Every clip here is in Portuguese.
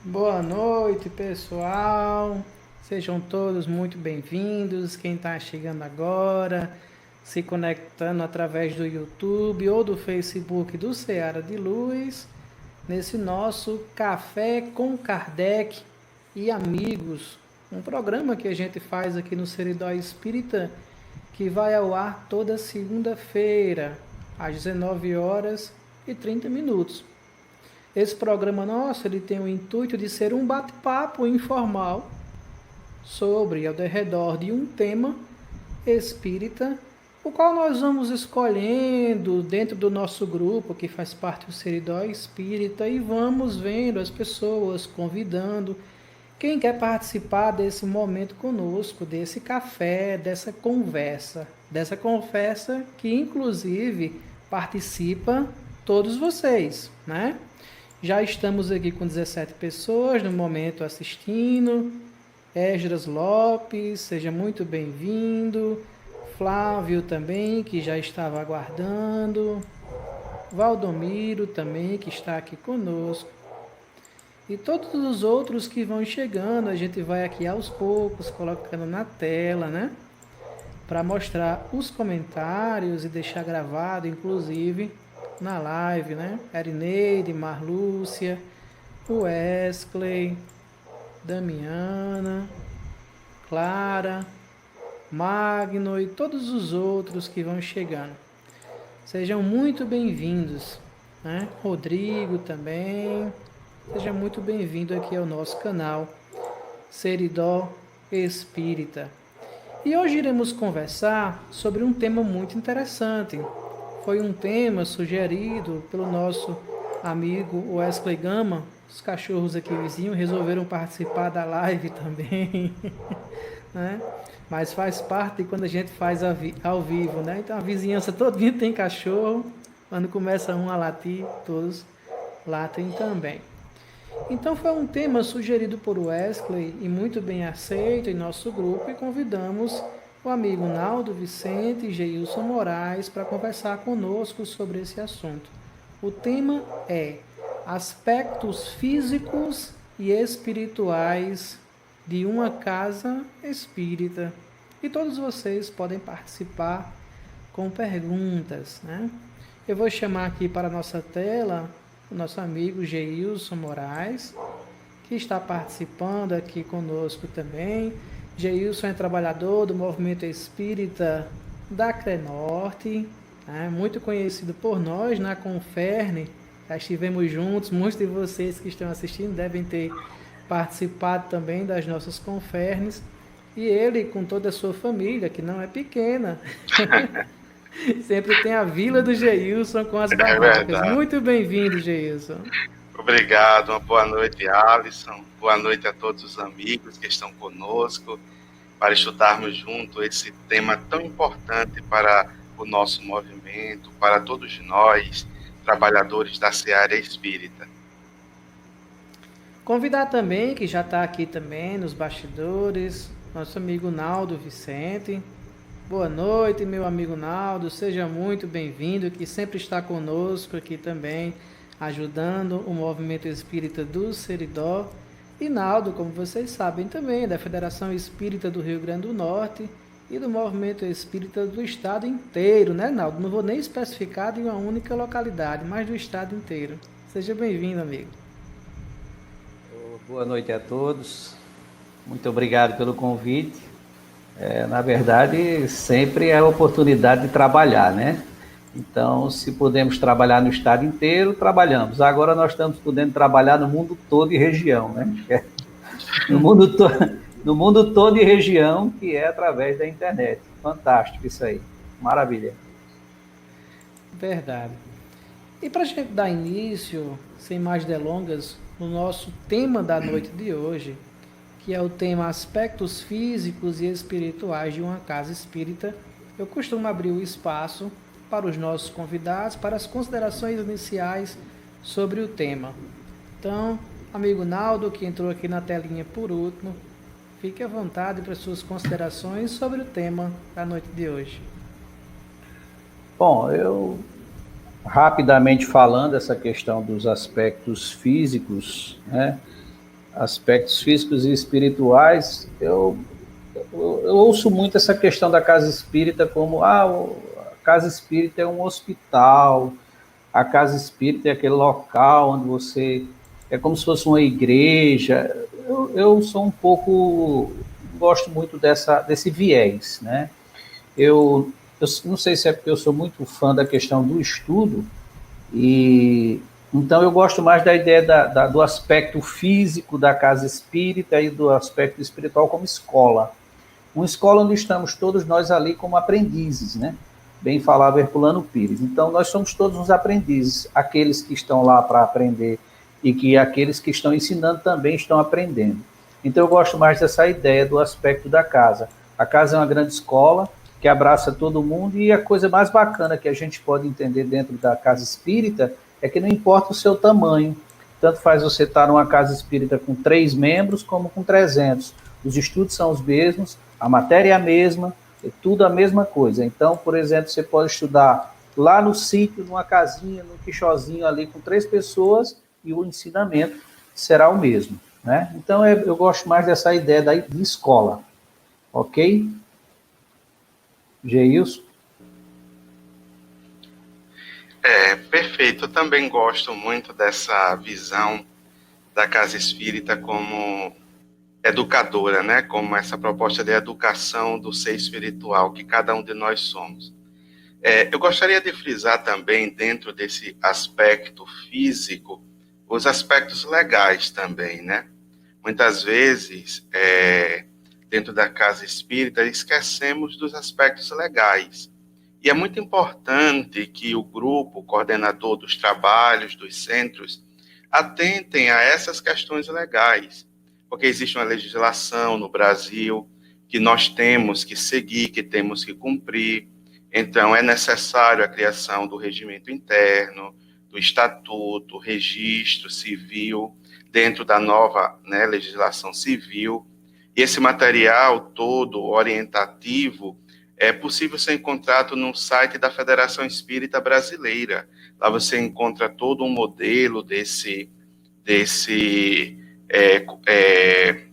Boa noite, pessoal. Sejam todos muito bem-vindos. Quem está chegando agora, se conectando através do YouTube ou do Facebook do Seara de Luz, nesse nosso Café com Kardec e Amigos, um programa que a gente faz aqui no Seridó Espírita, que vai ao ar toda segunda-feira, às 19 horas e 30 minutos. Esse programa nosso, ele tem o intuito de ser um bate-papo informal sobre, ao redor de um tema espírita, o qual nós vamos escolhendo dentro do nosso grupo, que faz parte do Seridó Espírita, e vamos vendo as pessoas, convidando quem quer participar desse momento conosco, desse café, dessa conversa que inclusive participa todos vocês, né? Já estamos aqui com 17 pessoas no momento assistindo. Esdras Lopes, seja muito bem-vindo. Flávio também, que já estava aguardando. Valdomiro também, que está aqui conosco. E todos os outros que vão chegando, a gente vai aqui aos poucos, colocando na tela, né? Para mostrar os comentários e deixar gravado, inclusive, na live, né? Erineide, Marlúcia, Wesley, Damiana, Clara, Magno e todos os outros que vão chegando. Sejam muito bem-vindos, né? Rodrigo também. Seja muito bem-vindo aqui ao nosso canal Seridó Espírita. E hoje iremos conversar sobre um tema muito interessante. Foi um tema sugerido pelo nosso amigo Wesley Gama. Os cachorros aqui vizinhos resolveram participar da live também, né? Mas faz parte de quando a gente faz ao vivo, né? Então a vizinhança todinha tem cachorro, quando começa um a latir, todos latem também. Então foi um tema sugerido por Wesley e muito bem aceito em nosso grupo, e convidamos o amigo Naldo Vicente e Geilson Moraes para conversar conosco sobre esse assunto. O tema é aspectos físicos e espirituais de uma casa espírita. E todos vocês podem participar com perguntas, né? Eu vou chamar aqui para a nossa tela o nosso amigo Geilson Moraes, que está participando aqui conosco também. Geilson é trabalhador do movimento espírita da Crenorte, né? Muito conhecido por nós na Conferne. Já estivemos juntos, muitos de vocês que estão assistindo devem ter participado também das nossas Confernes. E ele, com toda a sua família, que não é pequena, sempre tem a Vila do Geilson com as barracas. Muito bem-vindo, Geilson. Obrigado, uma boa noite, Alisson. Boa noite a todos os amigos que estão conosco para estudarmos junto esse tema tão importante para o nosso movimento, para todos nós, trabalhadores da Seara Espírita. Convidar também, que já está aqui também nos bastidores, nosso amigo Naldo Vicente. Boa noite, meu amigo Naldo, seja muito bem-vindo, que sempre está conosco aqui também, ajudando o movimento espírita do Seridó. E Naldo, como vocês sabem também, da Federação Espírita do Rio Grande do Norte e do movimento espírita do estado inteiro, né, Naldo? Não vou nem especificar de uma única localidade, mas do estado inteiro. Seja bem-vindo, amigo. Boa noite a todos, muito obrigado pelo convite. Na verdade, sempre é a oportunidade de trabalhar, né? Então, se podemos trabalhar no estado inteiro, trabalhamos. Agora nós estamos podendo trabalhar no mundo todo e região, né? No mundo todo e região, que é através da internet. Fantástico isso aí, maravilha. Verdade. E para a gente dar início, sem mais delongas, no nosso tema da noite de hoje, que é o tema aspectos físicos e espirituais de uma casa espírita, eu costumo abrir o espaço para os nossos convidados, para as considerações iniciais sobre o tema. Então, amigo Naldo, que entrou aqui na telinha por último, fique à vontade para suas considerações sobre o tema da noite de hoje. Bom, eu rapidamente falando essa questão dos aspectos físicos, né? aspectos físicos e espirituais, eu ouço muito essa questão da casa espírita como, a casa espírita é um hospital, a casa espírita é aquele local onde você, é como se fosse uma igreja. Eu sou um pouco, gosto muito desse viés, né? Eu não sei se é porque eu sou muito fã da questão do estudo, e então eu gosto mais da ideia do aspecto físico da casa espírita e do aspecto espiritual como escola. Uma escola onde estamos todos nós ali como aprendizes, né? Bem falava Herculano Pires. Então nós somos todos os aprendizes, aqueles que estão lá para aprender e que aqueles que estão ensinando também estão aprendendo. Então eu gosto mais dessa ideia do aspecto da casa. A casa é uma grande escola que abraça todo mundo, e a coisa mais bacana que a gente pode entender dentro da casa espírita é que não importa o seu tamanho, tanto faz você estar numa casa espírita com 3 membros como com 300. Os estudos são os mesmos, a matéria é a mesma, é tudo a mesma coisa. Então, por exemplo, você pode estudar lá no sítio, numa casinha, num quichozinho ali com 3 pessoas, e o ensinamento será o mesmo, né? Então, eu gosto mais dessa ideia de escola, ok? Geilson? Perfeito. Eu também gosto muito dessa visão da casa espírita como educadora, né? Como essa proposta de educação do ser espiritual que cada um de nós somos. Eu gostaria de frisar também, dentro desse aspecto físico, os aspectos legais também, né? Muitas vezes, dentro da casa espírita, esquecemos dos aspectos legais. E é muito importante que o grupo, o coordenador dos trabalhos, dos centros, atentem a essas questões legais, porque existe uma legislação no Brasil que nós temos que seguir, que temos que cumprir. Então, é necessário a criação do regimento interno, do estatuto, registro civil, dentro da nova, né, legislação civil. E esse material todo orientativo é possível ser encontrado no site da Federação Espírita Brasileira. Lá você encontra todo um modelo desse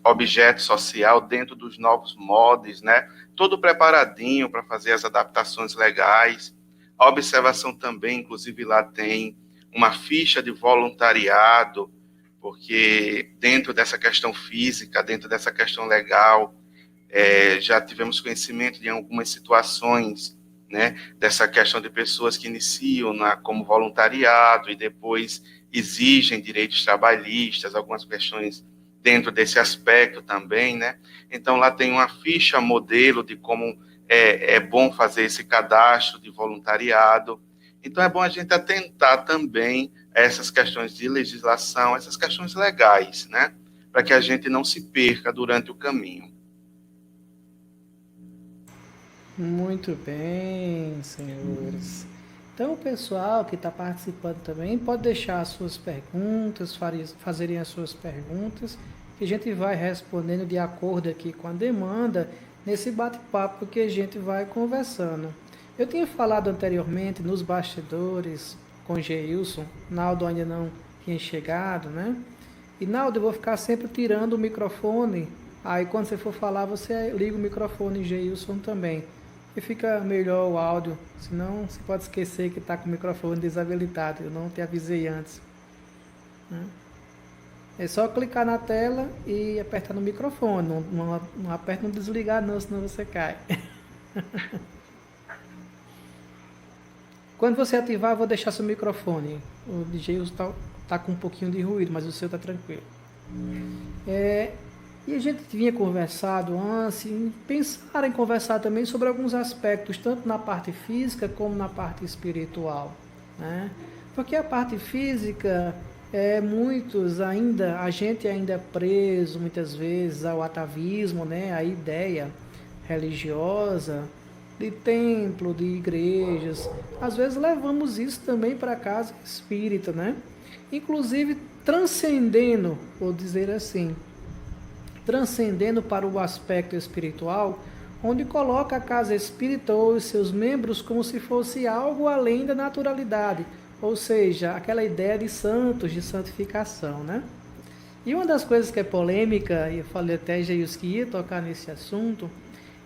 objeto social dentro dos novos moldes, né? Todo preparadinho para fazer as adaptações legais. A observação também, inclusive, lá tem uma ficha de voluntariado, porque dentro dessa questão física, dentro dessa questão legal, já tivemos conhecimento de algumas situações, né, dessa questão de pessoas que iniciam como voluntariado e depois exigem direitos trabalhistas, algumas questões dentro desse aspecto também, né? Então, lá tem uma ficha modelo de como é bom fazer esse cadastro de voluntariado. Então, é bom a gente atentar também a essas questões de legislação, essas questões legais, né? Para que a gente não se perca durante o caminho. Muito bem, senhores. Então, o pessoal que está participando também pode deixar as suas perguntas, fazerem as suas perguntas, que a gente vai respondendo de acordo aqui com a demanda, nesse bate-papo que a gente vai conversando. Eu tinha falado anteriormente nos bastidores com Geilson, Naldo ainda não tinha chegado, né? E Naldo, eu vou ficar sempre tirando o microfone, aí quando você for falar, você liga o microfone, Geilson também. E fica melhor o áudio, senão você pode esquecer que está com o microfone desabilitado, eu não te avisei antes, né? É só clicar na tela e apertar no microfone, não aperta no desligar não, senão você cai. Quando você ativar, eu vou deixar seu microfone, o DJ está com um pouquinho de ruído, mas o seu está tranquilo. E a gente vinha conversado antes, pensar em conversar também sobre alguns aspectos, tanto na parte física como na parte espiritual, né? Porque a parte física, a gente ainda é preso muitas vezes ao atavismo, né? A ideia religiosa de templo, de igrejas. Às vezes levamos isso também para a casa espírita, né? Inclusive transcendendo, vou dizer assim, transcendendo para o aspecto espiritual, onde coloca a casa espírita ou os seus membros como se fosse algo além da naturalidade, ou seja, aquela ideia de santos, de santificação, né? E uma das coisas que é polêmica, e eu falei até, Geils, que ia tocar nesse assunto,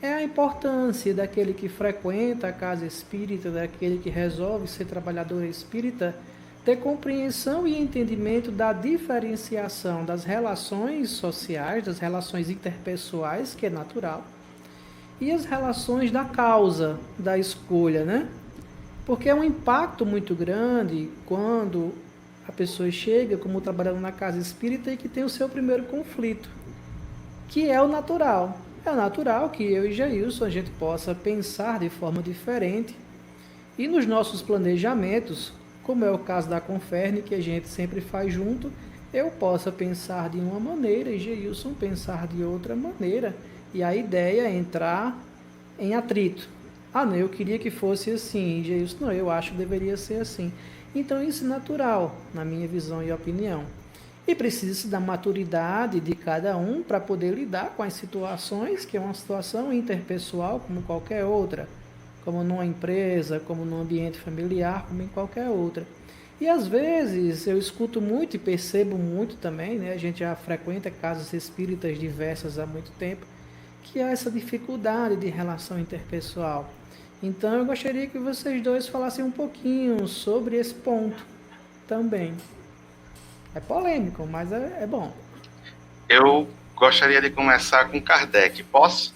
é a importância daquele que frequenta a casa espírita, daquele que resolve ser trabalhador espírita, ter compreensão e entendimento da diferenciação das relações sociais, das relações interpessoais, que é natural, e as relações da causa, da escolha, né? Porque é um impacto muito grande quando a pessoa chega como trabalhando na casa espírita e que tem o seu primeiro conflito, que é o natural. É natural que eu e Jailson a gente possa pensar de forma diferente e nos nossos planejamentos, como é o caso da Conferne, que a gente sempre faz junto, eu possa pensar de uma maneira e Jailson pensar de outra maneira. E a ideia é entrar em atrito. Ah, não, eu queria que fosse assim, Jailson, não, eu acho que deveria ser assim. Então isso é natural, na minha visão e opinião. E precisa-se da maturidade de cada um para poder lidar com as situações, que é uma situação interpessoal como qualquer outra, como numa empresa, como num ambiente familiar, como em qualquer outra. E às vezes eu escuto muito e percebo muito também, né? A gente já frequenta casas espíritas diversas há muito tempo, que há essa dificuldade de relação interpessoal. Então eu gostaria que vocês dois falassem um pouquinho sobre esse ponto também. É polêmico, mas é bom. Eu gostaria de começar com Kardec. Posso?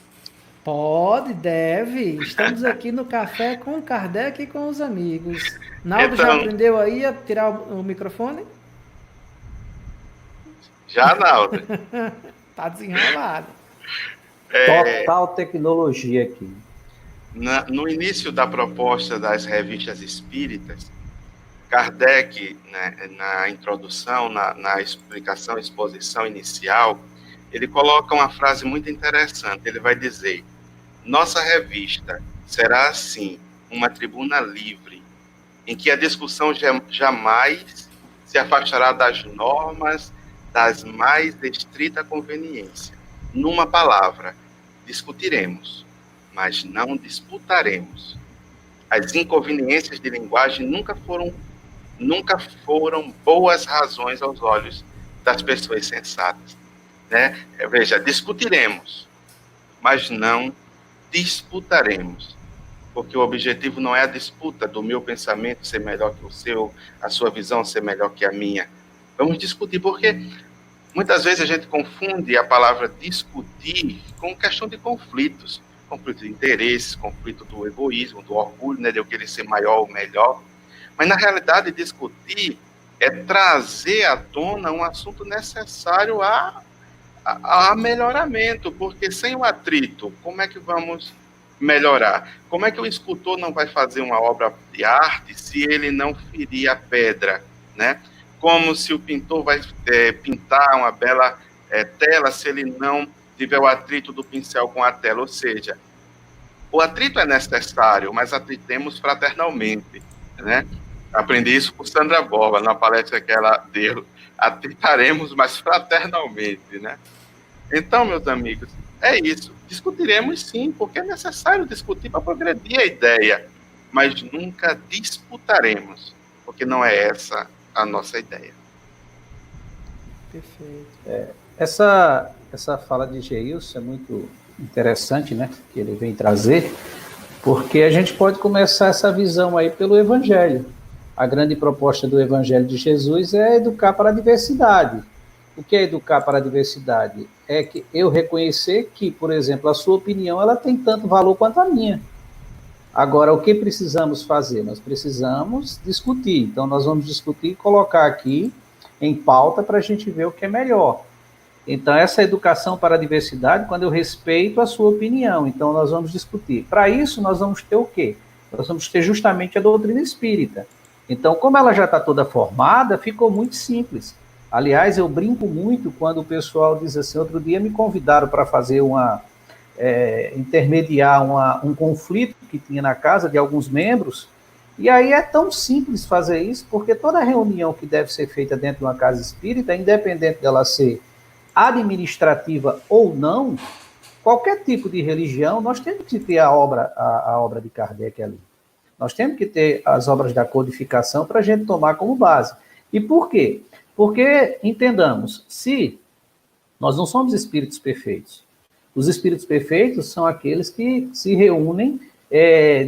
Pode, deve. Estamos aqui no café com Kardec e com os amigos. Naldo Então, já aprendeu aí a tirar o microfone? já, Naldo. Tá desenrolado. Total tecnologia aqui. No início da proposta das revistas espíritas, Kardec, né, na introdução, na explicação, exposição inicial, ele coloca uma frase muito interessante. Ele vai dizer: nossa revista será, assim, uma tribuna livre, em que a discussão jamais se afastará das normas das mais estrita conveniência. Numa palavra, discutiremos, mas não disputaremos. As inconveniências de linguagem nunca foram boas razões aos olhos das pessoas sensatas, né? Veja, discutiremos, mas não disputaremos, porque o objetivo não é a disputa do meu pensamento ser melhor que o seu, a sua visão ser melhor que a minha. Vamos discutir, porque muitas vezes a gente confunde a palavra discutir com questão de conflitos, conflito de interesses, conflito do egoísmo, do orgulho, né, de eu querer ser maior ou melhor. Mas, na realidade, discutir é trazer à tona um assunto necessário a melhoramento, porque sem o atrito, como é que vamos melhorar? Como é que o escultor não vai fazer uma obra de arte se ele não ferir a pedra, né? Como se o pintor vai pintar uma bela tela se ele não tiver o atrito do pincel com a tela? Ou seja, o atrito é necessário, mas atritemos fraternalmente, né? Aprendi isso com Sandra Borba, na palestra que ela deu. Atritaremos, mas fraternalmente, né? Então, meus amigos, é isso. Discutiremos sim, porque é necessário discutir para progredir a ideia, mas nunca disputaremos, porque não é essa a nossa ideia. Perfeito. Essa fala de Geilson é muito interessante, né? Que ele vem trazer, porque a gente pode começar essa visão aí pelo Evangelho. A grande proposta do Evangelho de Jesus é educar para a diversidade. O que é educar para a diversidade? É que eu reconhecer que, por exemplo, a sua opinião ela tem tanto valor quanto a minha. Agora, o que precisamos fazer? Nós precisamos discutir. Então, nós vamos discutir e colocar aqui em pauta para a gente ver o que é melhor. Então, essa educação para a diversidade, quando eu respeito a sua opinião, então nós vamos discutir. Para isso, nós vamos ter o quê? Nós vamos ter justamente a doutrina espírita. Então, como ela já está toda formada, ficou muito simples. Aliás, eu brinco muito quando o pessoal diz assim, outro dia me convidaram para fazer intermediar um conflito que tinha na casa de alguns membros, e aí é tão simples fazer isso, porque toda reunião que deve ser feita dentro de uma casa espírita, independente dela ser administrativa ou não, qualquer tipo de religião, nós temos que ter a obra de Kardec ali. Nós temos que ter as obras da codificação para a gente tomar como base. E por quê? Porque, entendamos, se nós não somos espíritos perfeitos, os espíritos perfeitos são aqueles que se reúnem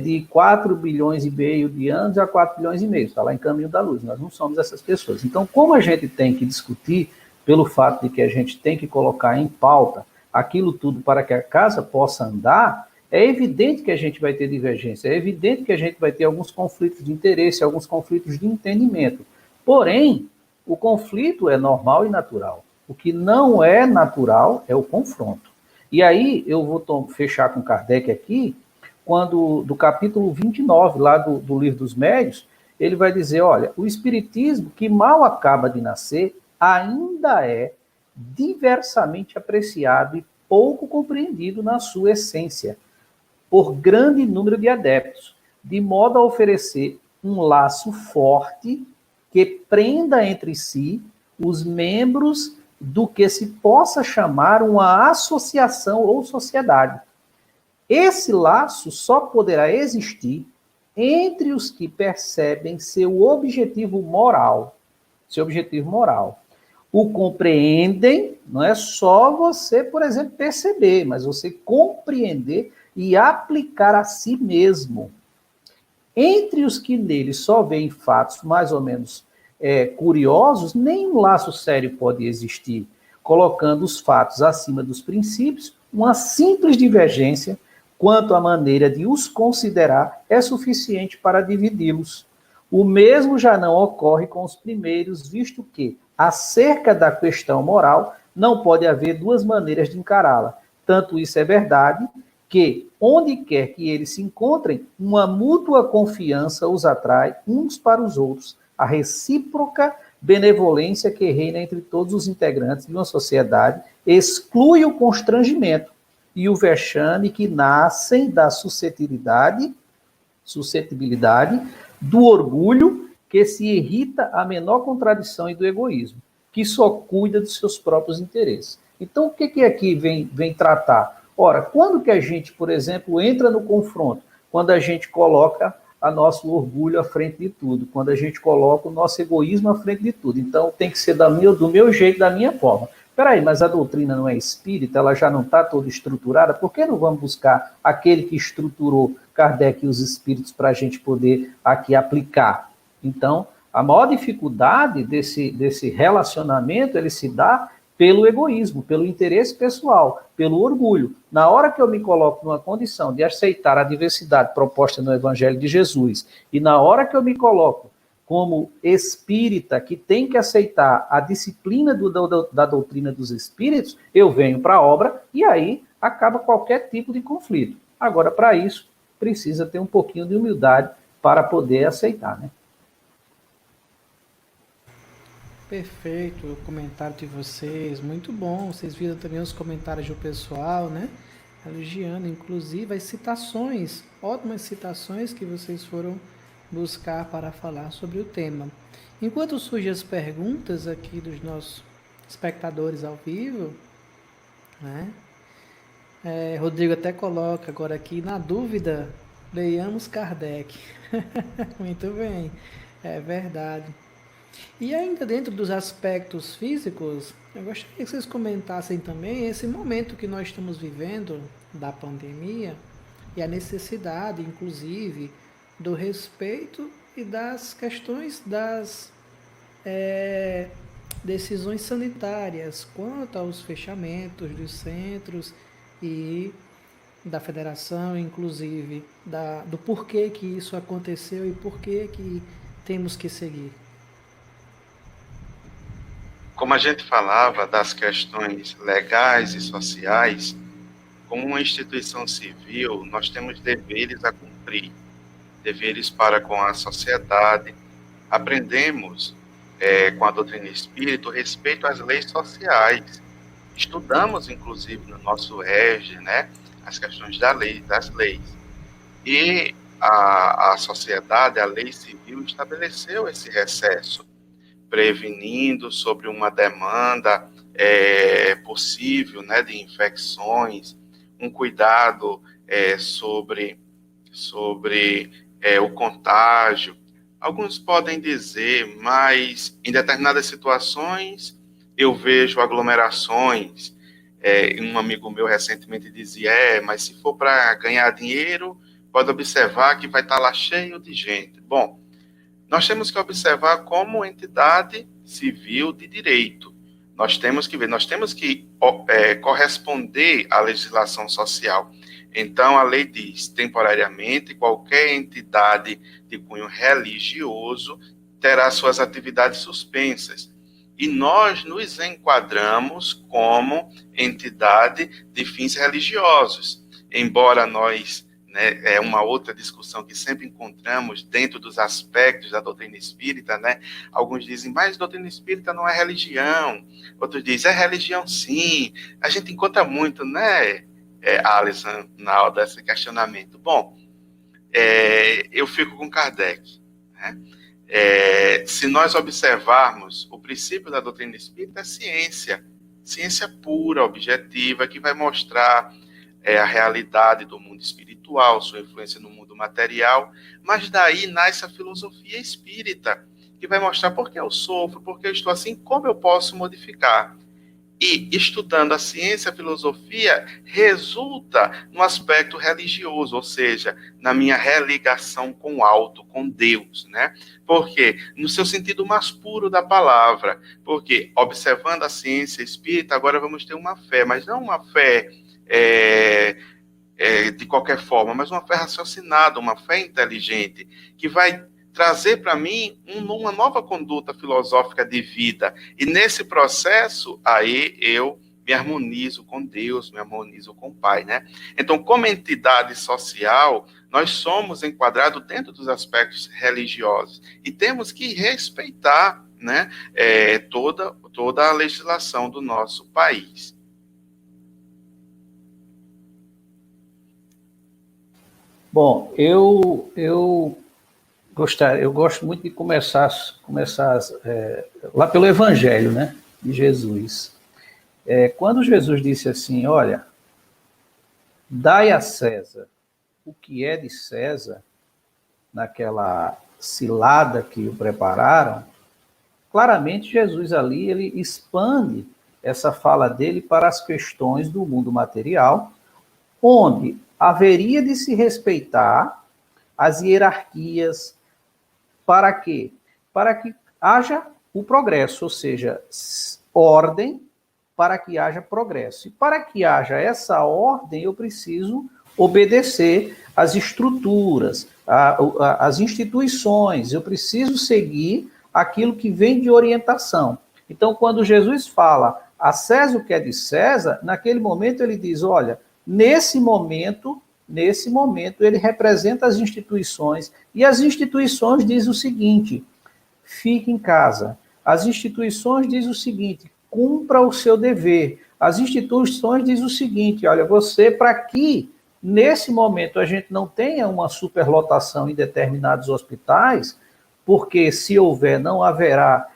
de 4 bilhões e meio de anos a 4 bilhões e meio, está lá em Caminho da Luz. Nós não somos essas pessoas. Então, como a gente tem que discutir, pelo fato de que a gente tem que colocar em pauta aquilo tudo para que a casa possa andar, é evidente que a gente vai ter divergência, é evidente que a gente vai ter alguns conflitos de interesse, alguns conflitos de entendimento. Porém, o conflito é normal e natural. O que não é natural é o confronto. E aí, eu vou fechar com Kardec aqui, quando do capítulo 29, lá do Livro dos Médiuns, ele vai dizer, olha, o espiritismo, que mal acaba de nascer, ainda é diversamente apreciado e pouco compreendido na sua essência, por grande número de adeptos, de modo a oferecer um laço forte que prenda entre si os membros do que se possa chamar uma associação ou sociedade. Esse laço só poderá existir entre os que percebem seu objetivo moral. Seu objetivo moral. O compreendem, não é só você, por exemplo, perceber, mas você compreender e aplicar a si mesmo. Entre os que nele só veem fatos mais ou menos curiosos, nenhum laço sério pode existir, colocando os fatos acima dos princípios, uma simples divergência quanto à maneira de os considerar é suficiente para dividi-los. O mesmo já não ocorre com os primeiros, visto que, acerca da questão moral, não pode haver duas maneiras de encará-la. Tanto isso é verdade, que, onde quer que eles se encontrem, uma mútua confiança os atrai uns para os outros, a recíproca benevolência que reina entre todos os integrantes de uma sociedade exclui o constrangimento e o vexame que nascem da suscetibilidade, do orgulho que se irrita à menor contradição e do egoísmo, que só cuida dos seus próprios interesses. Então, o que aqui vem tratar? Ora, quando que a gente, por exemplo, entra no confronto? Quando a gente coloca a nosso orgulho à frente de tudo, quando a gente coloca o nosso egoísmo à frente de tudo. Então, tem que ser do meu jeito, da minha forma. Peraí, mas a doutrina não é espírita, ela já não está toda estruturada, por que não vamos buscar aquele que estruturou Kardec e os espíritos para a gente poder aqui aplicar? Então, a maior dificuldade desse relacionamento, ele se dá pelo egoísmo, pelo interesse pessoal, pelo orgulho. Na hora que eu me coloco numa condição de aceitar a diversidade proposta no Evangelho de Jesus, e na hora que eu me coloco como espírita que tem que aceitar a disciplina da doutrina dos espíritos, eu venho para a obra e aí acaba qualquer tipo de conflito. Agora, para isso, precisa ter um pouquinho de humildade para poder aceitar, né? Perfeito, o comentário de vocês, muito bom. Vocês viram também os comentários do pessoal, né? Elogiando, inclusive, as citações, ótimas citações que vocês foram buscar para falar sobre o tema. Enquanto surgem as perguntas aqui dos nossos espectadores ao vivo, né? Rodrigo até coloca agora aqui, na dúvida, leiamos Kardec. Muito bem, é verdade. E ainda dentro dos aspectos físicos, eu gostaria que vocês comentassem também esse momento que nós estamos vivendo da pandemia e a necessidade, inclusive, do respeito e das questões das decisões sanitárias quanto aos fechamentos dos centros e da federação, inclusive, do porquê que isso aconteceu e porquê que temos que seguir. Como a gente falava das questões legais e sociais, como uma instituição civil, nós temos deveres a cumprir, deveres para com a sociedade. Aprendemos com a doutrina espírita o respeito às leis sociais. Estudamos, inclusive, no nosso ERG, né, as questões das leis. E a sociedade, a lei civil, estabeleceu esse recesso, prevenindo sobre uma demanda possível, né, de infecções, um cuidado sobre o contágio, Alguns podem dizer, mas em determinadas situações eu vejo aglomerações. Um amigo meu recentemente dizia, mas se for para ganhar dinheiro, pode observar que vai estar lá cheio de gente. Bom, nós temos que observar como entidade civil de direito. Nós temos que ver, nós temos que corresponder à legislação social. Então, a lei diz, temporariamente, qualquer entidade de cunho religioso terá suas atividades suspensas. E nós nos enquadramos como entidade de fins religiosos. Embora nós, é uma outra discussão que sempre encontramos dentro dos aspectos da doutrina espírita, né? Alguns dizem, mas doutrina espírita não é religião. Outros dizem, é religião sim. A gente encontra muito, né, Alisson, na hora desse questionamento. Bom, eu fico com Kardec, né? Se nós observarmos, o princípio da doutrina espírita é ciência pura, objetiva, que vai mostrar a realidade do mundo espiritual, sua influência no mundo material, mas daí nasce a filosofia espírita, que vai mostrar por que eu sofro, por que eu estou assim, como eu posso modificar. E estudando a ciência, a filosofia, resulta no aspecto religioso, ou seja, na minha religação com o alto, com Deus, né? Porque no seu sentido mais puro da palavra, porque observando a ciência espírita, agora vamos ter uma fé, mas não uma fé de qualquer forma, mas uma fé raciocinada, uma fé inteligente, que vai trazer para mim uma nova conduta filosófica de vida. E nesse processo, aí eu me harmonizo com Deus, me harmonizo com o Pai, né? Então, como entidade social, nós somos enquadrados dentro dos aspectos religiosos e temos que respeitar, né, toda a legislação do nosso país. Bom, eu gosto muito de começar lá pelo Evangelho, né, de Jesus. Quando Jesus disse assim, olha, dai a César o que é de César, naquela cilada que o prepararam, claramente Jesus ali, ele expande essa fala dele para as questões do mundo material, onde haveria de se respeitar as hierarquias. Para quê? Para que haja o progresso, ou seja, ordem para que haja progresso. E para que haja essa ordem, eu preciso obedecer às estruturas, às instituições, eu preciso seguir aquilo que vem de orientação. Então, quando Jesus fala a César o que é de César, naquele momento ele diz, olha, nesse momento, ele representa as instituições, e as instituições dizem o seguinte, fique em casa. As instituições dizem o seguinte, cumpra o seu dever. As instituições dizem o seguinte, olha, você, para que, nesse momento, a gente não tenha uma superlotação em determinados hospitais, porque se houver, não haverá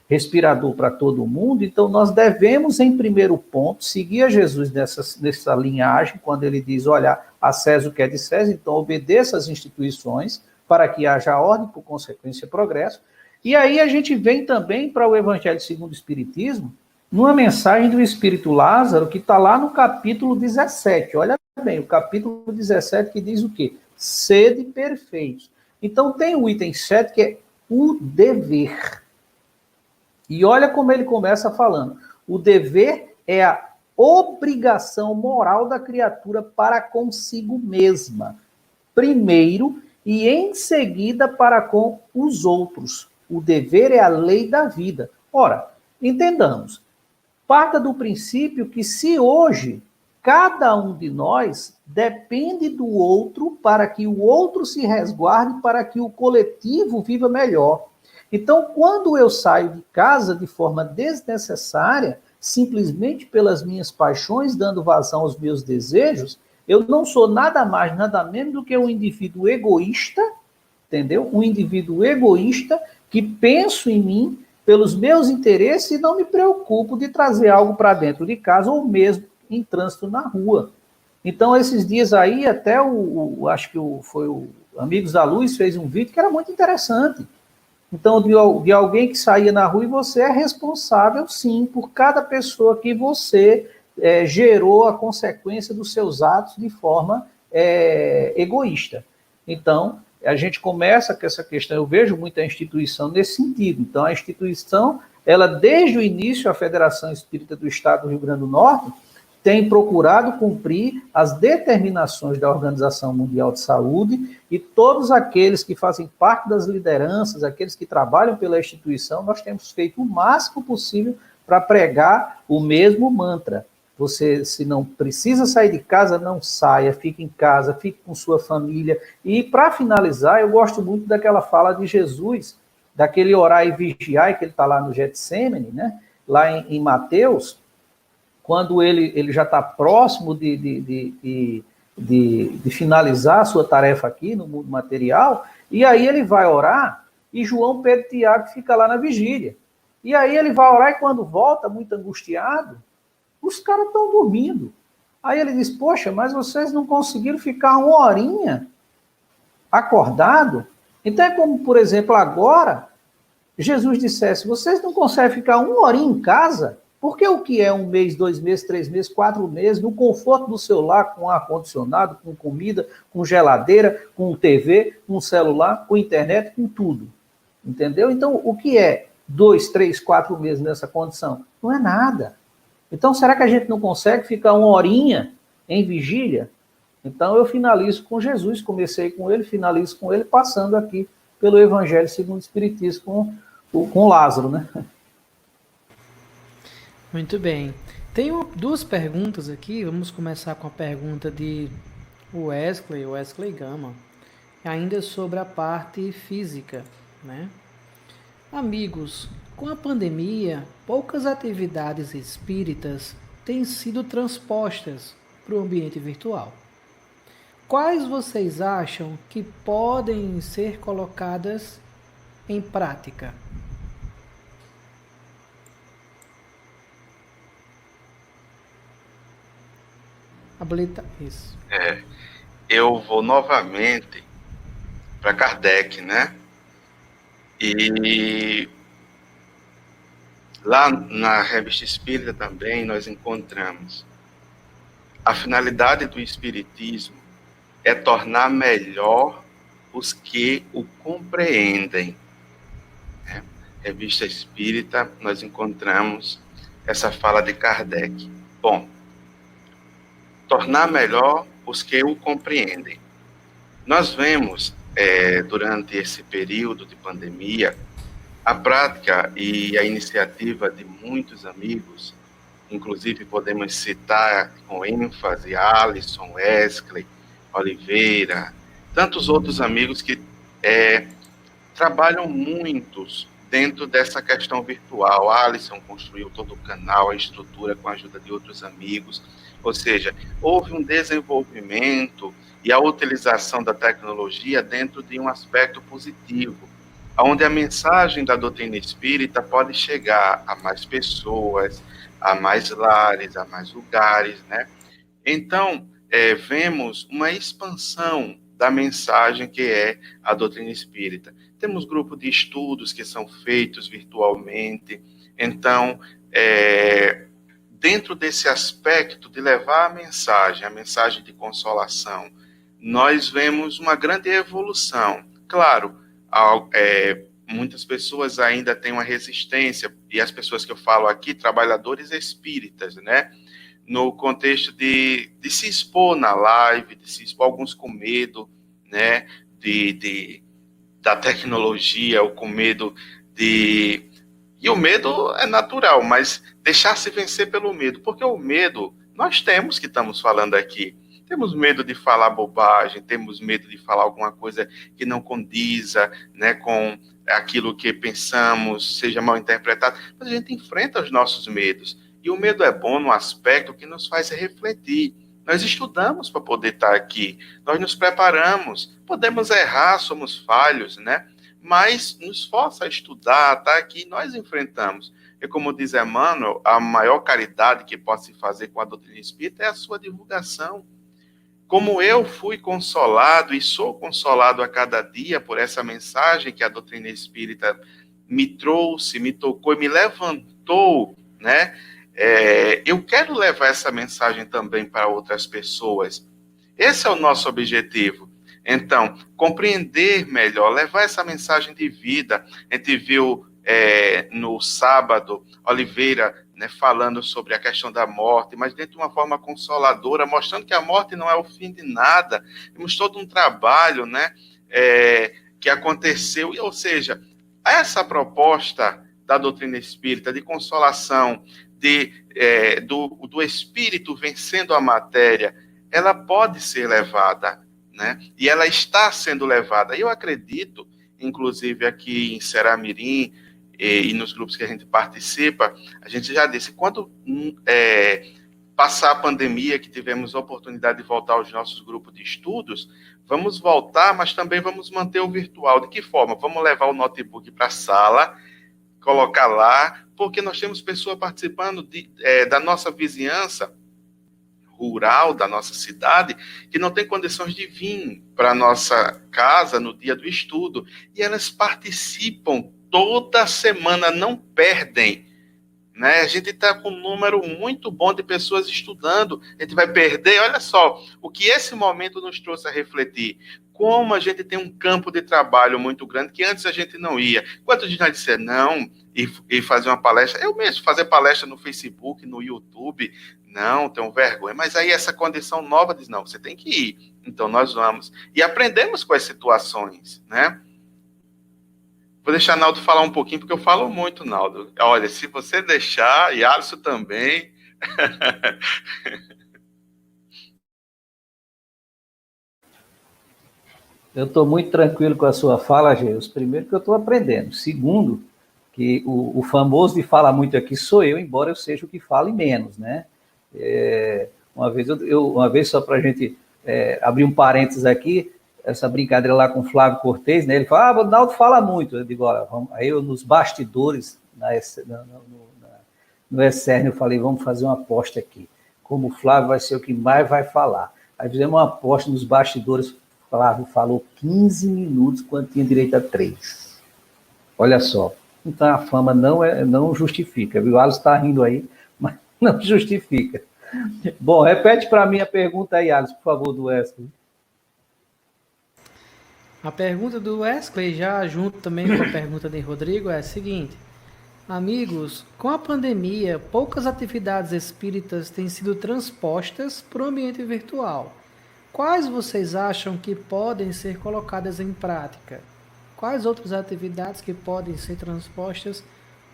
respirador para todo mundo, então nós devemos, em primeiro ponto, seguir a Jesus nessa linhagem, quando ele diz, olha, a César o que é de César, então obedeça às instituições, para que haja ordem, por consequência, progresso. E aí a gente vem também para o Evangelho segundo o Espiritismo, numa mensagem do Espírito Lázaro, que está lá no capítulo 17, olha bem, o capítulo 17 que diz o quê? Sede perfeitos. Então tem o item 7, que é o dever. E olha como ele começa falando. O dever é a obrigação moral da criatura para consigo mesma, primeiro, e em seguida para com os outros. O dever é a lei da vida. Ora, entendamos, parta do princípio que se hoje cada um de nós depende do outro para que o outro se resguarde, para que o coletivo viva melhor. Então, quando eu saio de casa de forma desnecessária, simplesmente pelas minhas paixões, dando vazão aos meus desejos, eu não sou nada mais, nada menos do que um indivíduo egoísta, entendeu? Um indivíduo egoísta que penso em mim pelos meus interesses e não me preocupo de trazer algo para dentro de casa ou mesmo em trânsito na rua. Então, esses dias aí, até acho que foi o Amigos da Luz fez um vídeo que era muito interessante. Então, de alguém que saía na rua, e você é responsável, sim, por cada pessoa que você gerou a consequência dos seus atos de forma egoísta. Então, a gente começa com essa questão, eu vejo muita instituição nesse sentido. Então, a instituição, ela desde o início, a Federação Espírita do Estado do Rio Grande do Norte, tem procurado cumprir as determinações da Organização Mundial de Saúde, e todos aqueles que fazem parte das lideranças, aqueles que trabalham pela instituição, nós temos feito o máximo possível para pregar o mesmo mantra. Você, se não precisa sair de casa, não saia, fique em casa, fique com sua família. E, para finalizar, eu gosto muito daquela fala de Jesus, daquele orar e vigiar, que ele está lá no Getsemane, né? Lá em Mateus, quando ele já está próximo de finalizar a sua tarefa aqui no mundo material, e aí ele vai orar, e João, Pedro e Tiago fica lá na vigília. E aí ele vai orar, e quando volta, muito angustiado, os caras estão dormindo. Aí ele diz, poxa, mas vocês não conseguiram ficar uma horinha acordado? Então é como, por exemplo, agora, Jesus dissesse, vocês não conseguem ficar uma horinha em casa? Porque o que é 1 mês, 2 meses, 3 meses, 4 meses, no conforto do seu lar, com ar-condicionado, com comida, com geladeira, com TV, com celular, com internet, com tudo. Entendeu? Então, o que é 2, 3, 4 meses nessa condição? Não é nada. Então, será que a gente não consegue ficar uma horinha em vigília? Então, eu finalizo com Jesus, comecei com ele, finalizo com ele, passando aqui pelo Evangelho segundo o Espiritismo com Lázaro, né? Muito bem. Tenho 2 perguntas aqui. Vamos começar com a pergunta de Wesley Gama, ainda sobre a parte física, né? Amigos, com a pandemia, poucas atividades espíritas têm sido transpostas para o ambiente virtual. Quais vocês acham que podem ser colocadas em prática? Isso. Eu vou novamente para Kardec, né? E lá na Revista Espírita também nós encontramos a finalidade do Espiritismo é tornar melhor os que o compreendem. Né? Revista Espírita, nós encontramos essa fala de Kardec. Bom, tornar melhor os que o compreendem. Nós vemos, durante esse período de pandemia, a prática e a iniciativa de muitos amigos, inclusive podemos citar com ênfase Alisson, Wesley, Oliveira, tantos outros amigos que trabalham muitos dentro dessa questão virtual. Alisson construiu todo o canal, a estrutura com a ajuda de outros amigos, ou seja, houve um desenvolvimento e a utilização da tecnologia dentro de um aspecto positivo, onde a mensagem da doutrina espírita pode chegar a mais pessoas, a mais lares, a mais lugares, né? Então, vemos uma expansão da mensagem que é a doutrina espírita. Temos grupos de estudos que são feitos virtualmente. Então, dentro desse aspecto de levar a mensagem de consolação, nós vemos uma grande evolução. Claro, muitas pessoas ainda têm uma resistência, e as pessoas que eu falo aqui, trabalhadores espíritas, né? No contexto de se expor na live, de se expor, alguns com medo, né? Da tecnologia, ou com medo de... E o medo é natural, mas deixar-se vencer pelo medo, porque o medo, nós temos, que estamos falando aqui, temos medo de falar bobagem, temos medo de falar alguma coisa que não condiza, né, com aquilo que pensamos, seja mal interpretado, mas a gente enfrenta os nossos medos. E o medo é bom no aspecto que nos faz refletir. Nós estudamos para poder estar aqui, nós nos preparamos, podemos errar, somos falhos, né? Mas nos força a estudar, tá aqui, nós enfrentamos. E como diz Emmanuel, a maior caridade que pode se fazer com a doutrina espírita é a sua divulgação. Como eu fui consolado e sou consolado a cada dia por essa mensagem que a doutrina espírita me trouxe, me tocou e me levantou, né? Eu quero levar essa mensagem também para outras pessoas. Esse é o nosso objetivo. Então, compreender melhor, levar essa mensagem de vida. A gente viu no sábado Oliveira, né, falando sobre a questão da morte, mas dentro de uma forma consoladora, mostrando que a morte não é o fim de nada. Temos todo um trabalho, né, que aconteceu, ou seja, essa proposta da doutrina espírita de consolação, do espírito vencendo a matéria, ela pode ser levada, né? E ela está sendo levada. Eu acredito, inclusive aqui em Ceramirim e nos grupos que a gente participa, a gente já disse, quando passar a pandemia, que tivemos a oportunidade de voltar aos nossos grupos de estudos, vamos voltar, mas também vamos manter o virtual. De que forma? Vamos levar o notebook para a sala, colocar lá, porque nós temos pessoas participando da nossa vizinhança rural, da nossa cidade, que não tem condições de vir para a nossa casa no dia do estudo, e elas participam toda semana, não perdem, né? A gente está com um número muito bom de pessoas estudando, a gente vai perder. Olha só, o que esse momento nos trouxe a refletir, como a gente tem um campo de trabalho muito grande, que antes a gente não ia. Quantos de nós disseram não, e fazer uma palestra, eu mesmo, fazer palestra no Facebook, no YouTube, não, tenho vergonha, mas aí essa condição nova diz, não, você tem que ir, então nós vamos, e aprendemos com as situações, né? Vou deixar Naldo falar um pouquinho, porque eu falo muito, Naldo. Olha, se você deixar, e Alisson também. Eu estou muito tranquilo com a sua fala, Geus. Primeiro que eu estou aprendendo. Segundo, que o famoso de falar muito aqui sou eu, embora eu seja o que fale menos, né? Uma vez só para a gente abrir um parênteses aqui, essa brincadeira lá com o Flávio Cortez, né? Ele fala, o Ronaldo fala muito. Eu digo, olha, aí eu nos bastidores, no ECERN, eu falei, vamos fazer uma aposta aqui. Como o Flávio vai ser o que mais vai falar. Aí fizemos uma aposta nos bastidores, o Flávio falou 15 minutos, quando tinha direito a 3. Olha só. Então a fama não justifica, viu? O Alisson está rindo aí, mas não justifica. Bom, repete para mim a pergunta aí, Alisson, por favor, do Wesley. A pergunta do Wesley, já junto também com a pergunta de Rodrigo, é a seguinte. Amigos, com a pandemia, poucas atividades espíritas têm sido transpostas para o ambiente virtual. Quais vocês acham que podem ser colocadas em prática? Quais outras atividades que podem ser transpostas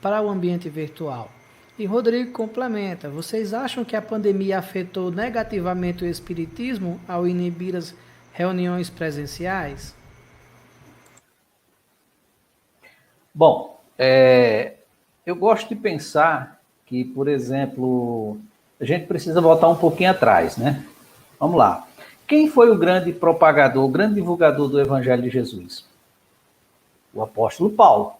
para o ambiente virtual? E Rodrigo complementa, vocês acham que a pandemia afetou negativamente o espiritismo ao inibir as reuniões presenciais? Bom, eu gosto de pensar que, por exemplo, a gente precisa voltar um pouquinho atrás, né? Vamos lá. Quem foi o grande propagador, o grande divulgador do Evangelho de Jesus? O apóstolo Paulo.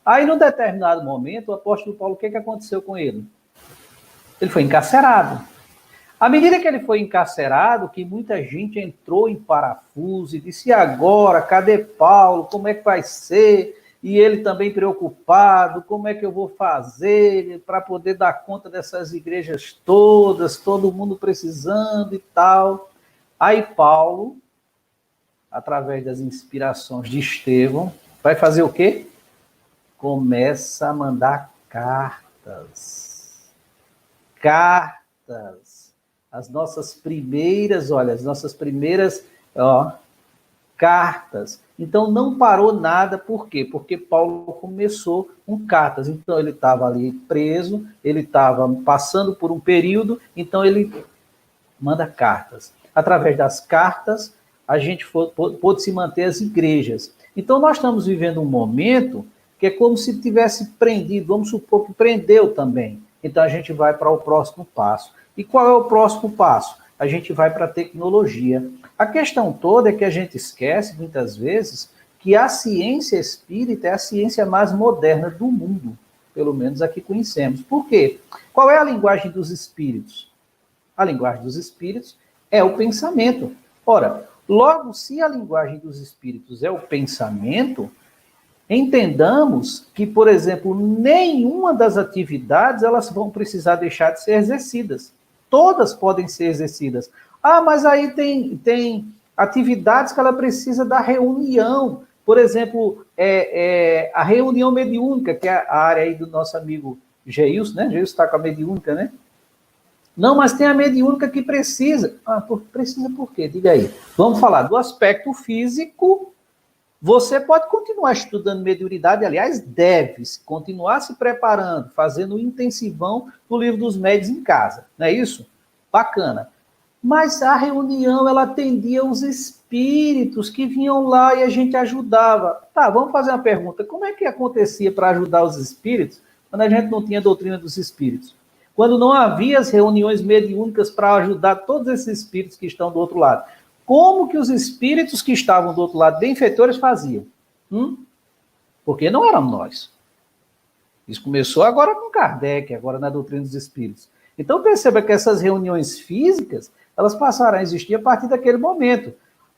Aí, num determinado momento, o apóstolo Paulo, o que aconteceu com ele? Ele foi encarcerado. À medida que ele foi encarcerado, que muita gente entrou em parafuso e disse, e agora, cadê Paulo? Como é que vai ser? E ele também preocupado, como é que eu vou fazer para poder dar conta dessas igrejas todas, todo mundo precisando e tal. Aí Paulo, através das inspirações de Estevão, vai fazer o quê? Começa a mandar cartas. Cartas. As nossas primeiras cartas. Então, não parou nada, por quê? Porque Paulo começou com cartas. Então, ele estava ali preso, ele estava passando por um período, então ele manda cartas. Através das cartas, a gente pôde se manter as igrejas. Então, nós estamos vivendo um momento que é como se tivesse prendido, vamos supor que prendeu também. Então, a gente vai para o próximo passo. E qual é o próximo passo? A gente vai para a tecnologia. A questão toda é que a gente esquece, muitas vezes, que a ciência espírita é a ciência mais moderna do mundo, pelo menos a que conhecemos. Por quê? Qual é a linguagem dos espíritos? A linguagem dos espíritos é o pensamento. Ora, logo, se a linguagem dos espíritos é o pensamento, entendamos que, por exemplo, nenhuma das atividades elas vão precisar deixar de ser exercidas. Todas podem ser exercidas. Ah, mas aí tem atividades que ela precisa da reunião. Por exemplo, a reunião mediúnica, que é a área aí do nosso amigo Geilson, né? Geilson está com a mediúnica, né? Não, mas tem a mediúnica que precisa. Ah, precisa por quê? Diga aí. Vamos falar do aspecto físico. Você pode continuar estudando mediunidade, aliás, deve continuar se preparando, fazendo o intensivão do livro dos médiuns em casa, não é isso? Bacana. Mas a reunião, ela atendia os espíritos que vinham lá e a gente ajudava. Tá, vamos fazer uma pergunta. Como é que acontecia para ajudar os espíritos quando a gente não tinha doutrina dos espíritos? Quando não havia as reuniões mediúnicas para ajudar todos esses espíritos que estão do outro lado? Como que os espíritos que estavam do outro lado, benfeitores, faziam? Porque não éramos nós. Isso começou agora com Kardec, agora na doutrina dos espíritos. Então perceba que essas reuniões físicas, elas passaram a existir a partir daquele momento.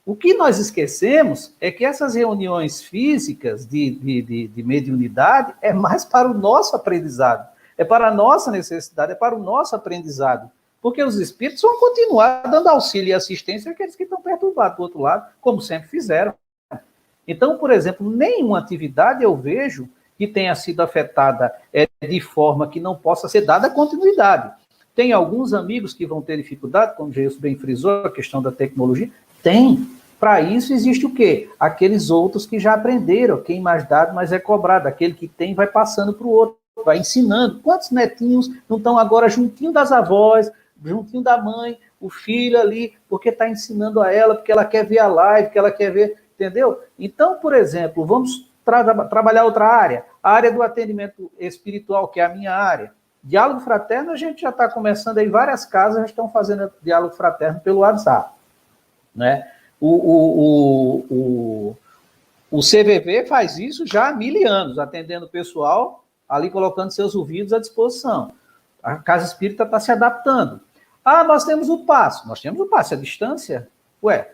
O que nós esquecemos é que essas reuniões físicas de mediunidade é mais para o nosso aprendizado, é para a nossa necessidade, é para o nosso aprendizado. Porque os espíritos vão continuar dando auxílio e assistência àqueles que estão perturbados do outro lado, como sempre fizeram. Então, por exemplo, nenhuma atividade eu vejo que tenha sido afetada de forma que não possa ser dada continuidade. Tem alguns amigos que vão ter dificuldade, como o Geilson bem frisou, a questão da tecnologia. Tem. Para isso existe o quê? Aqueles outros que já aprenderam. Quem mais dado, mais é cobrado. Aquele que tem vai passando para o outro, vai ensinando. Quantos netinhos não estão agora juntinho das avós, juntinho da mãe, o filho ali, porque está ensinando a ela, porque ela quer ver a live, porque ela quer ver, entendeu? Então, por exemplo, vamos trabalhar outra área, a área do atendimento espiritual, que é a minha área. Diálogo fraterno, a gente já está começando aí, várias casas já estão fazendo diálogo fraterno pelo WhatsApp, né? O CVV faz isso já há 1000 anos, atendendo o pessoal, ali colocando seus ouvidos à disposição. A Casa Espírita está se adaptando. Ah, nós temos o passe à distância? Ué,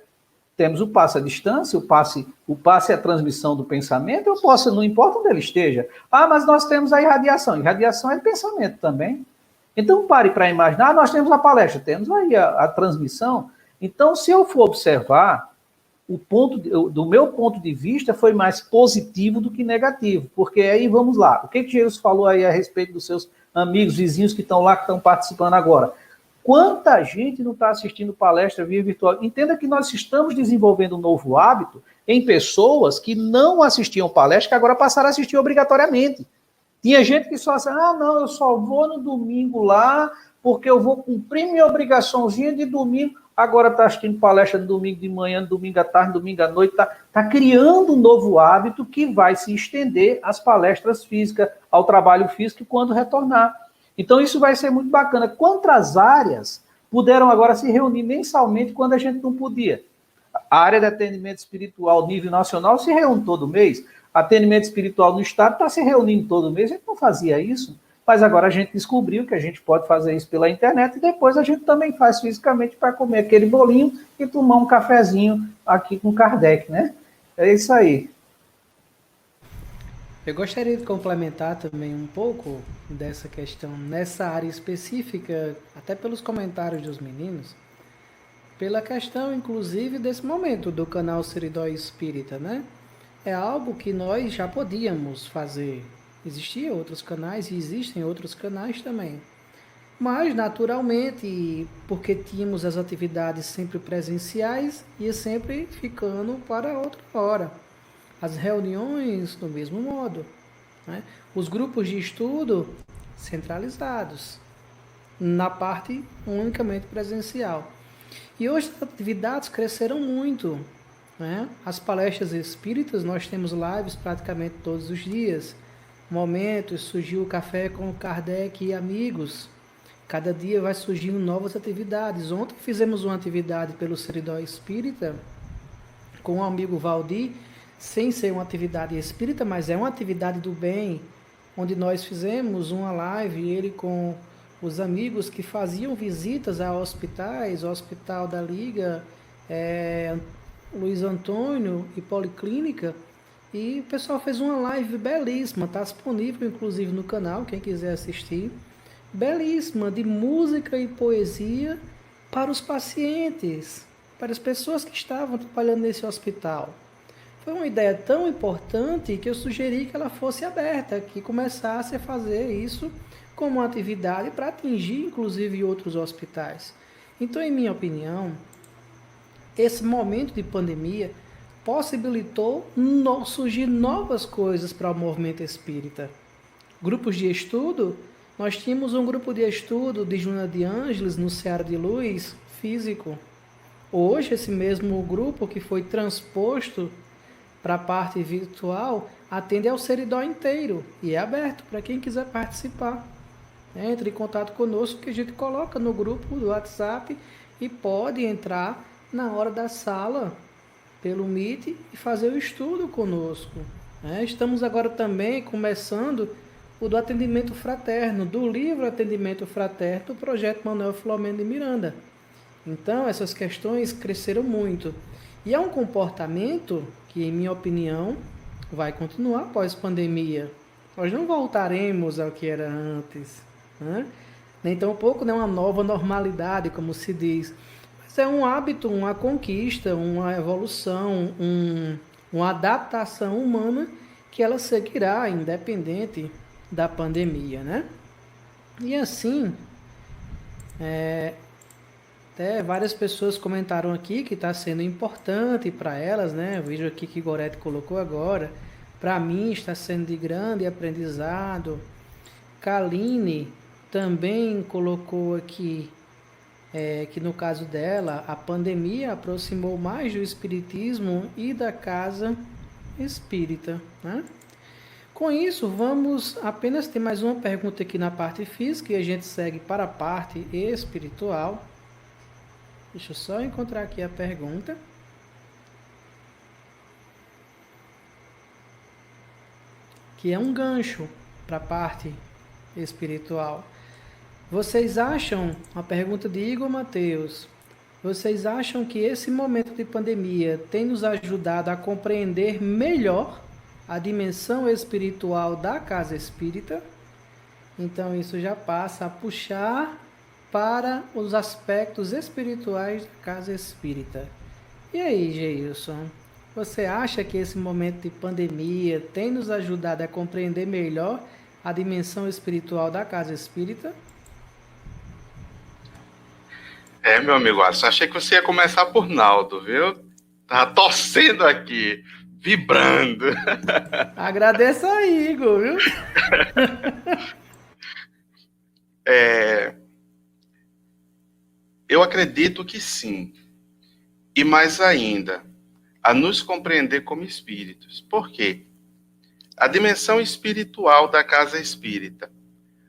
temos o passe à distância, o passe é a transmissão do pensamento, eu posso, não importa onde ele esteja. Ah, mas nós temos a irradiação é pensamento também. Então pare para imaginar, nós temos a palestra, temos aí a transmissão. Então, se eu for observar, do meu ponto de vista foi mais positivo do que negativo, porque aí vamos lá, o que Jesus falou aí a respeito dos seus amigos, vizinhos que estão lá, que estão participando agora? Quanta gente não está assistindo palestra via virtual? Entenda que nós estamos desenvolvendo um novo hábito em pessoas que não assistiam palestra, que agora passaram a assistir obrigatoriamente. Tinha gente que só assim, não, eu só vou no domingo lá, porque eu vou cumprir minha obrigaçãozinha de domingo. Agora está assistindo palestra no domingo de manhã, no domingo à tarde, no domingo à noite, está criando um novo hábito que vai se estender às palestras físicas, ao trabalho físico quando retornar. Então isso vai ser muito bacana. Quantas áreas puderam agora se reunir mensalmente quando a gente não podia? A área de atendimento espiritual nível nacional se reúne todo mês, atendimento espiritual no estado está se reunindo todo mês, a gente não fazia isso. Mas agora a gente descobriu que a gente pode fazer isso pela internet e depois a gente também faz fisicamente para comer aquele bolinho e tomar um cafezinho aqui com Kardec, né? É isso aí. Eu gostaria de complementar também um pouco dessa questão nessa área específica, até pelos comentários dos meninos, pela questão, inclusive, desse momento do canal Seridó Espírita, né? É algo que nós já podíamos fazer. Existiam outros canais e existem outros canais também. Mas, naturalmente, porque tínhamos as atividades sempre presenciais, ia sempre ficando para outra hora. As reuniões, do mesmo modo, né? Os grupos de estudo centralizados, na parte unicamente presencial. E hoje as atividades cresceram muito, né? As palestras espíritas, nós temos lives praticamente todos os dias. Momentos, surgiu o Café com Kardec e amigos. Cada dia vai surgindo novas atividades. Ontem fizemos uma atividade pelo Seridó Espírita com o amigo Valdir, sem ser uma atividade espírita, mas é uma atividade do bem, onde nós fizemos uma live, ele com os amigos que faziam visitas a hospitais, o Hospital da Liga, Luiz Antônio e Policlínica, e o pessoal fez uma live belíssima, está disponível inclusive no canal, quem quiser assistir, belíssima, de música e poesia para os pacientes, para as pessoas que estavam trabalhando nesse hospital. Foi uma ideia tão importante que eu sugeri que ela fosse aberta, que começasse a fazer isso como uma atividade para atingir inclusive outros hospitais. Então, em minha opinião, esse momento de pandemia possibilitou surgir novas coisas para o movimento espírita. Grupos de estudo, nós tínhamos um grupo de estudo de Joana de Ângeles no Ceará de Luz, físico. Hoje, esse mesmo grupo que foi transposto para a parte virtual atende ao Seridó inteiro e é aberto para quem quiser participar. Entre em contato conosco que a gente coloca no grupo do WhatsApp e pode entrar na hora da sala pelo Meet e fazer o estudo conosco. Estamos agora também começando o do atendimento fraterno, do livro Atendimento Fraterno, do projeto Manuel Filomeno de Miranda. Então, essas questões cresceram muito. E é um comportamento que, em minha opinião, vai continuar após pandemia. Nós não voltaremos ao que era antes, nem tampouco uma nova normalidade, como se diz. Mas é um hábito, uma conquista, uma evolução, uma adaptação humana que ela seguirá, independente da pandemia, E assim, até várias pessoas comentaram aqui que está sendo importante para elas, Eu vejo aqui que Gorete colocou agora. Para mim está sendo de grande aprendizado. Kaline também colocou aqui que no caso dela, a pandemia aproximou mais do espiritismo e da casa espírita, Com isso, vamos apenas ter mais uma pergunta aqui na parte física e a gente segue para a parte espiritual. Deixa eu só encontrar aqui a pergunta. Que é um gancho para a parte espiritual. Vocês acham, uma pergunta de Igor Mateus, vocês acham que esse momento de pandemia tem nos ajudado a compreender melhor a dimensão espiritual da casa espírita? Então isso já passa a puxar para os aspectos espirituais da casa espírita. E aí, Geilson, você acha que esse momento de pandemia tem nos ajudado a compreender melhor a dimensão espiritual da casa espírita? Meu amigo Alisson, achei que você ia começar por Naldo, viu? Tava torcendo aqui, vibrando. Agradeço a Igor, viu? Eu acredito que sim. E mais ainda, a nos compreender como espíritos. Por quê? A dimensão espiritual da casa espírita.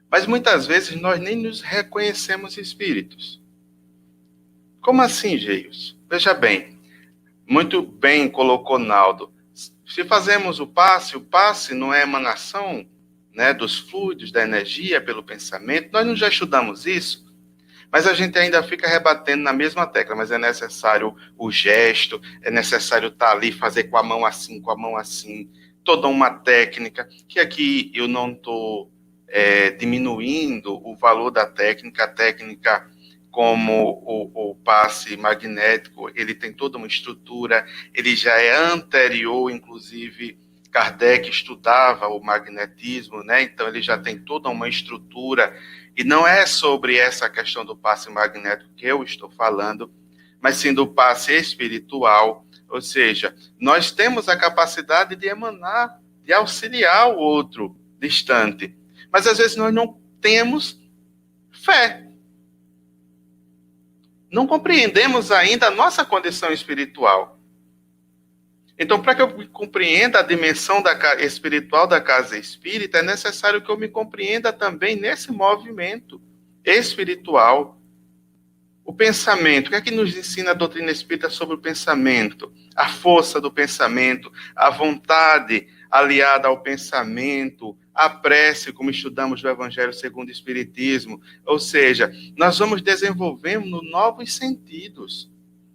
Mas muitas vezes nós nem nos reconhecemos espíritos. Como assim, Geios? Veja bem, muito bem colocou Naldo. Se fazemos o passe não é emanação, dos fluidos, da energia pelo pensamento. Nós não já estudamos isso? Mas a gente ainda fica rebatendo na mesma tecla, mas é necessário o gesto, é necessário estar ali, fazer com a mão assim, toda uma técnica, que aqui eu não estou diminuindo o valor da técnica, a técnica como o passe magnético, ele tem toda uma estrutura, ele já é anterior, inclusive Kardec estudava o magnetismo, então ele já tem toda uma estrutura, e não é sobre essa questão do passe magnético que eu estou falando, mas sim do passe espiritual, ou seja, nós temos a capacidade de emanar, de auxiliar o outro distante, mas às vezes nós não temos fé. Não compreendemos ainda a nossa condição espiritual. Então, para que eu compreenda a dimensão espiritual da casa espírita, é necessário que eu me compreenda também nesse movimento espiritual. O pensamento, o que é que nos ensina a doutrina espírita sobre o pensamento? A força do pensamento, a vontade aliada ao pensamento, a prece, como estudamos do Evangelho segundo o Espiritismo. Ou seja, nós vamos desenvolvendo novos sentidos.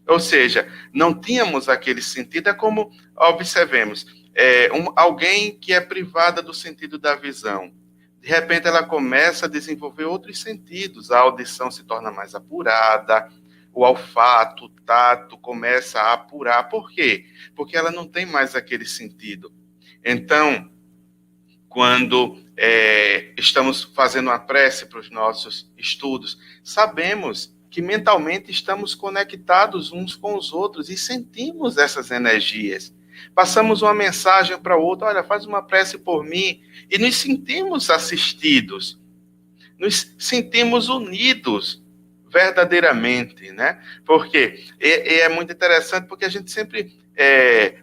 Ou seja, não tínhamos aquele sentido, é como, observemos, alguém que é privada do sentido da visão. De repente ela começa a desenvolver outros sentidos, a audição se torna mais apurada, o olfato, o tato começa a apurar. Por quê? Porque ela não tem mais aquele sentido. Então, quando estamos fazendo uma prece para os nossos estudos, sabemos que mentalmente estamos conectados uns com os outros e sentimos essas energias. Passamos uma mensagem para o outro, olha, faz uma prece por mim, e nos sentimos assistidos, nos sentimos unidos verdadeiramente, né? Porque é muito interessante, porque a gente sempre,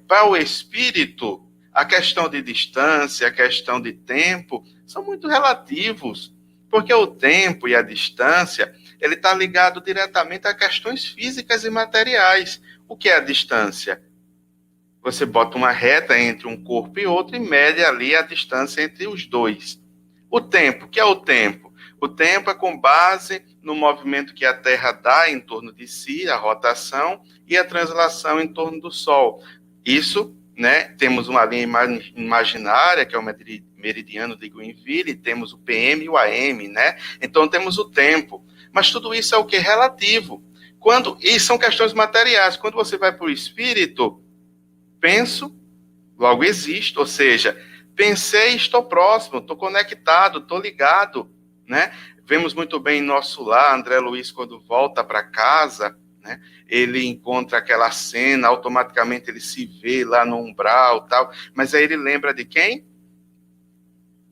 para o espírito, a questão de distância, a questão de tempo, são muito relativos, porque o tempo e a distância, ele está ligado diretamente a questões físicas e materiais. O que é a distância? Você bota uma reta entre um corpo e outro e mede ali a distância entre os dois. O tempo, o que é o tempo? O tempo é com base no movimento que a Terra dá em torno de si, a rotação, e a translação em torno do Sol. Isso, né, temos uma linha imaginária, que é o meridiano de Greenville, temos o PM e o AM, né? Então temos o tempo. Mas tudo isso é o que? Relativo. E são questões materiais. Quando você vai para o espírito, penso, logo existo. Ou seja, pensei, estou próximo, estou conectado, estou ligado, né? Vemos muito bem em nosso lar, André Luiz, quando volta para casa, né? Ele encontra aquela cena, automaticamente ele se vê lá no umbral, tal, mas aí ele lembra de quem?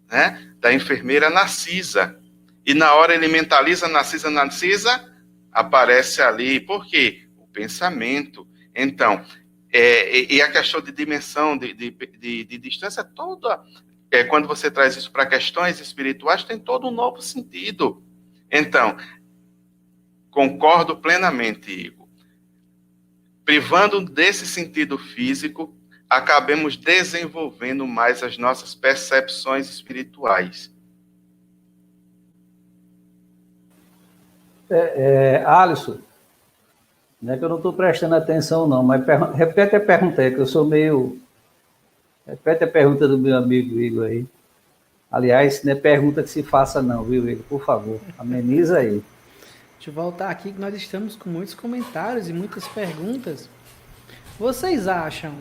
Né? Da enfermeira Narcisa. E na hora ele mentaliza Narcisa aparece ali. Por quê? O pensamento. Então, e a questão de dimensão, de distância toda, quando você traz isso para questões espirituais, tem todo um novo sentido. Então, concordo plenamente, Igor. Privando desse sentido físico, acabemos desenvolvendo mais as nossas percepções espirituais. Alisson, não é que eu não estou prestando atenção, não, mas repete a pergunta aí, que eu sou meio... Repete a pergunta do meu amigo Igor aí. Aliás, não é pergunta que se faça, não, viu, Igor? Por favor, ameniza aí. Deixa eu voltar aqui, que nós estamos com muitos comentários e muitas perguntas. Vocês acham,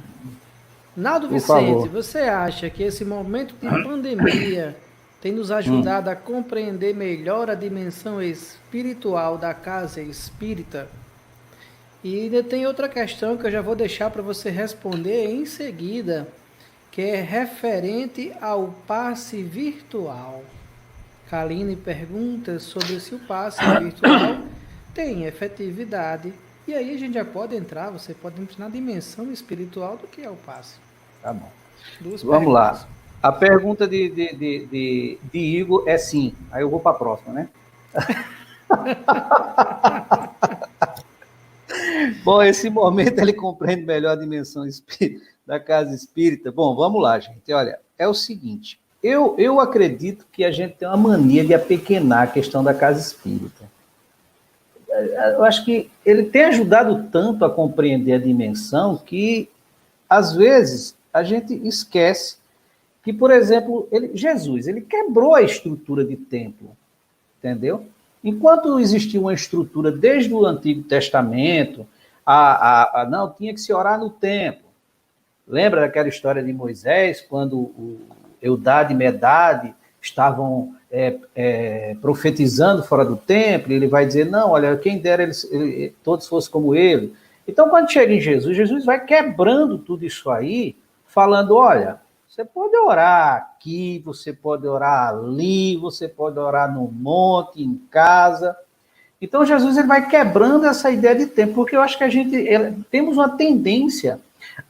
Naldo Vicente, você acha que esse momento de pandemia tem nos ajudado a compreender melhor a dimensão espiritual da casa espírita? E ainda tem outra questão que eu já vou deixar para você responder em seguida, que é referente ao passe virtual. Kaline pergunta sobre se o passe virtual tem efetividade. E aí a gente já pode entrar, você pode entrar na dimensão espiritual do que é o passe. Tá bom. Vamos lá. A pergunta de Igor é sim. Aí eu vou para a próxima, né? Bom, esse momento ele compreende melhor a dimensão da casa espírita. Bom, vamos lá, gente. Olha, é o seguinte. Eu acredito que a gente tem uma mania de apequenar a questão da casa espírita. Eu acho que ele tem ajudado tanto a compreender a dimensão que, às vezes, a gente esquece que, por exemplo, Jesus, ele quebrou a estrutura de templo, entendeu? Enquanto existia uma estrutura desde o Antigo Testamento, não, tinha que se orar no templo. Lembra daquela história de Moisés, quando o Eldade e Medade estavam profetizando fora do templo, e ele vai dizer, não, olha, quem dera todos fossem como ele. Então, quando chega em Jesus, Jesus vai quebrando tudo isso aí, falando, olha, você pode orar aqui, você pode orar ali, você pode orar no monte, em casa. Então, Jesus ele vai quebrando essa ideia de tempo, porque eu acho que temos uma tendência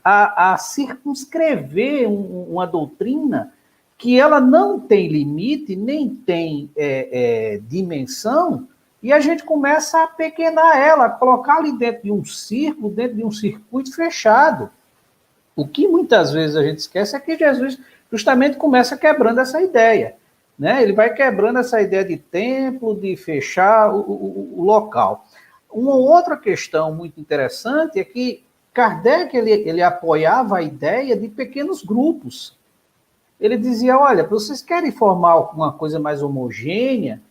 a circunscrever uma doutrina que ela não tem limite, nem tem dimensão, e a gente começa a pequenar ela, colocar ali dentro de um círculo, dentro de um circuito fechado. O que muitas vezes a gente esquece é que Jesus justamente começa quebrando essa ideia, né? Ele vai quebrando essa ideia de templo, de fechar o local. Uma outra questão muito interessante é que Kardec ele apoiava a ideia de pequenos grupos. Ele dizia, olha, vocês querem formar uma coisa mais homogênea,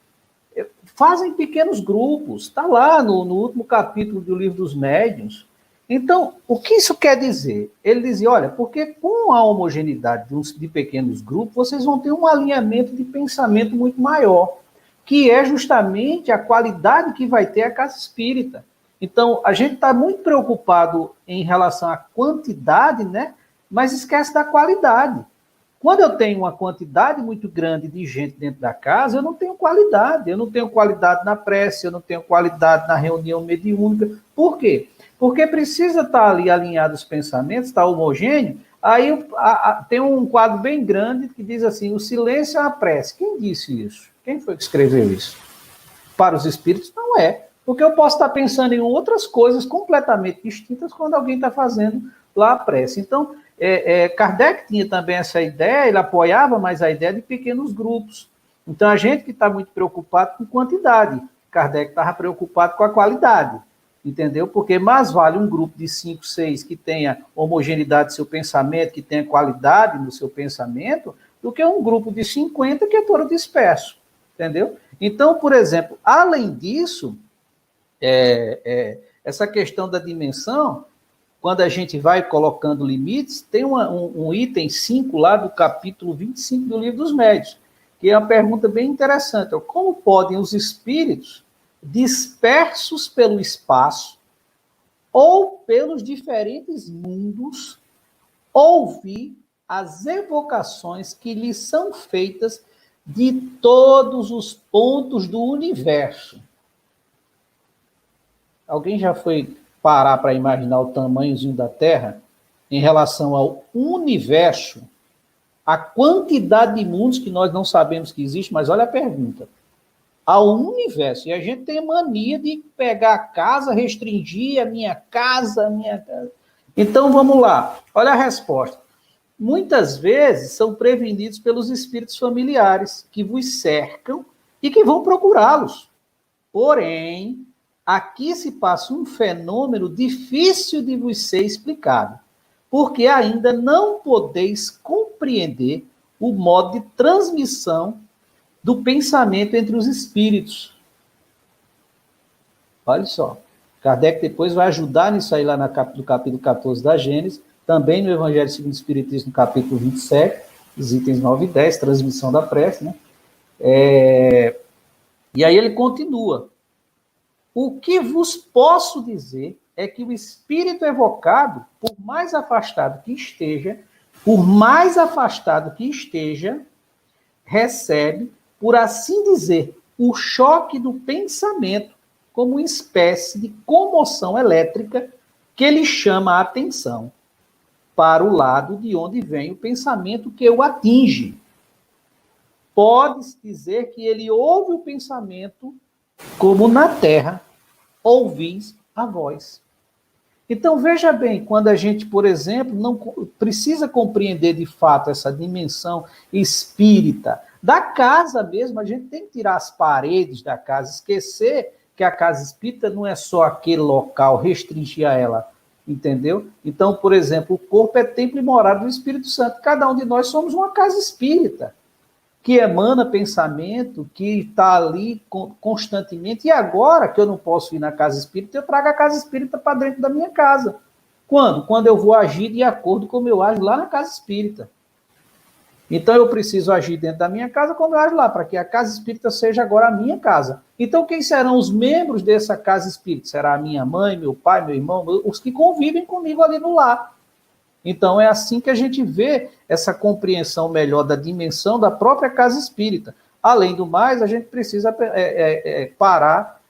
fazem pequenos grupos. Está lá no último capítulo do Livro dos Médiuns. Então, o que isso quer dizer? Ele dizia, olha, porque com a homogeneidade de pequenos grupos, vocês vão ter um alinhamento de pensamento muito maior, que é justamente a qualidade que vai ter a casa espírita. Então, a gente está muito preocupado em relação à quantidade, né? Mas esquece da qualidade. Quando eu tenho uma quantidade muito grande de gente dentro da casa, eu não tenho qualidade. Eu não tenho qualidade na prece, eu não tenho qualidade na reunião mediúnica. Por quê? Porque precisa estar ali alinhado os pensamentos, está homogêneo. Aí tem um quadro bem grande que diz assim, o silêncio é a prece. Quem disse isso? Quem foi que escreveu isso? Para os espíritos, não é. Porque eu posso estar pensando em outras coisas completamente distintas quando alguém está fazendo lá a prece. Então, Kardec tinha também essa ideia, ele apoiava mais a ideia de pequenos grupos. Então, a gente que está muito preocupado com quantidade, Kardec estava preocupado com a qualidade, entendeu? Porque mais vale um grupo de 5, 6 que tenha homogeneidade do seu pensamento, que tenha qualidade no seu pensamento, do que um grupo de 50 que é todo disperso, entendeu? Então, por exemplo, além disso, essa questão da dimensão, quando a gente vai colocando limites, tem um item 5 lá do capítulo 25 do Livro dos Médiuns, que é uma pergunta bem interessante. Como podem os espíritos dispersos pelo espaço ou pelos diferentes mundos ouvir as evocações que lhes são feitas de todos os pontos do universo? Alguém já foi parar para imaginar o tamanhozinho da Terra em relação ao universo, a quantidade de mundos que nós não sabemos que existe, mas olha a pergunta. Ao universo. E a gente tem mania de pegar a casa, restringir a minha casa. Então, vamos lá. Olha a resposta. Muitas vezes são prevenidos pelos espíritos familiares que vos cercam e que vão procurá-los. Porém, aqui se passa um fenômeno difícil de vos ser explicado, porque ainda não podeis compreender o modo de transmissão do pensamento entre os espíritos. Olha só, Kardec depois vai ajudar nisso aí lá no capítulo 14 da Gênesis, também no Evangelho segundo o Espiritismo, no capítulo 27, os itens 9 e 10, transmissão da prece, né? E aí ele continua. O que vos posso dizer é que o espírito evocado, por mais afastado que esteja, recebe, por assim dizer, o choque do pensamento como uma espécie de comoção elétrica que lhe chama a atenção para o lado de onde vem o pensamento que o atinge. Pode-se dizer que ele ouve o pensamento como na terra ouvis a voz. Então, veja bem, quando a gente, por exemplo, não precisa compreender de fato essa dimensão espírita da casa mesmo, a gente tem que tirar as paredes da casa, esquecer que a casa espírita não é só aquele local, restringir a ela, entendeu? Então, por exemplo, o corpo é templo e morada do Espírito Santo. Cada um de nós somos uma casa espírita, que emana pensamento, que está ali constantemente. E agora que eu não posso ir na casa espírita, eu trago a casa espírita para dentro da minha casa. Quando? Quando eu vou agir de acordo com como eu ajo lá na casa espírita. Então eu preciso agir dentro da minha casa como eu ajo lá, para que a casa espírita seja agora a minha casa. Então quem serão os membros dessa casa espírita? Será a minha mãe, meu pai, meu irmão, os que convivem comigo ali no lar. Então, é assim que a gente vê essa compreensão melhor da dimensão da própria casa espírita. Além do mais, a gente precisa parar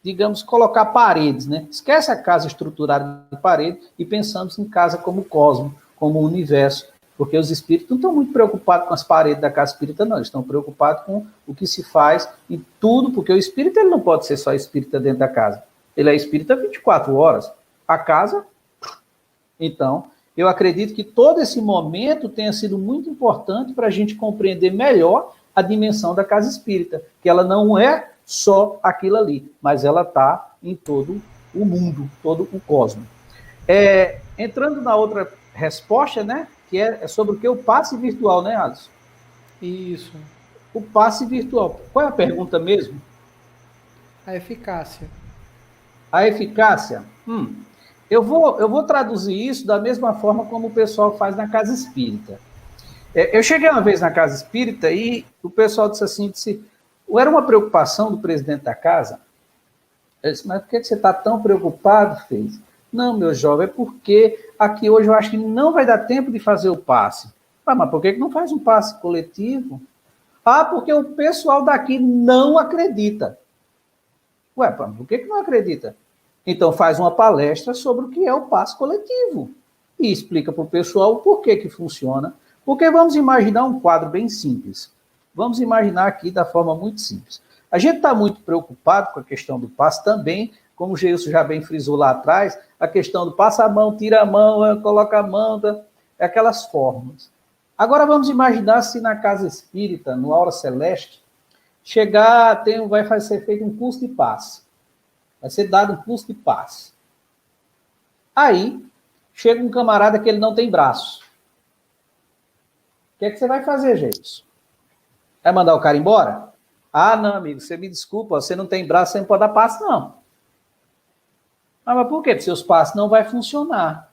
digamos, colocar paredes, né? Esquece a casa estruturada de parede e pensamos em casa como cosmo, como universo, porque os espíritos não estão muito preocupados com as paredes da casa espírita, não. Eles estão preocupados com o que se faz em tudo, porque o espírito ele não pode ser só espírita dentro da casa. Ele é espírita 24 horas. A casa Então, eu acredito que todo esse momento tenha sido muito importante para a gente compreender melhor a dimensão da casa espírita, que ela não é só aquilo ali, mas ela está em todo o mundo, todo o cosmos. Entrando na outra resposta, né, que é sobre o que? O passe virtual, né, Alisson? Isso. O passe virtual. Qual é a pergunta mesmo? A eficácia. A eficácia? Eu vou traduzir isso da mesma forma como o pessoal faz na casa espírita. Eu cheguei uma vez na casa espírita e o pessoal disse assim, era uma preocupação do presidente da casa. Eu disse, mas por que você está tão preocupado, Fez? Não, meu jovem, é porque aqui hoje eu acho que não vai dar tempo de fazer o passe. Mas por que não faz um passe coletivo? Porque o pessoal daqui não acredita. Ué, por que não acredita? Então faz uma palestra sobre o que é o passe coletivo. E explica para o pessoal o porquê que funciona. Porque vamos imaginar um quadro bem simples. Vamos imaginar aqui da forma muito simples. A gente está muito preocupado com a questão do passe também, como o Geilson já bem frisou lá atrás, a questão do passa a mão, tira a mão, coloca a mão, aquelas formas. Agora vamos imaginar se na casa espírita, no Aura Celeste, vai ser feito um curso de passe. Vai ser dado um curso de passe. Aí, chega um camarada que ele não tem braço. O que é que você vai fazer, Geilson? Vai mandar o cara embora? Não, amigo, você me desculpa, você não tem braço, você não pode dar passe, não. Mas por quê? Porque seus passes não vai funcionar.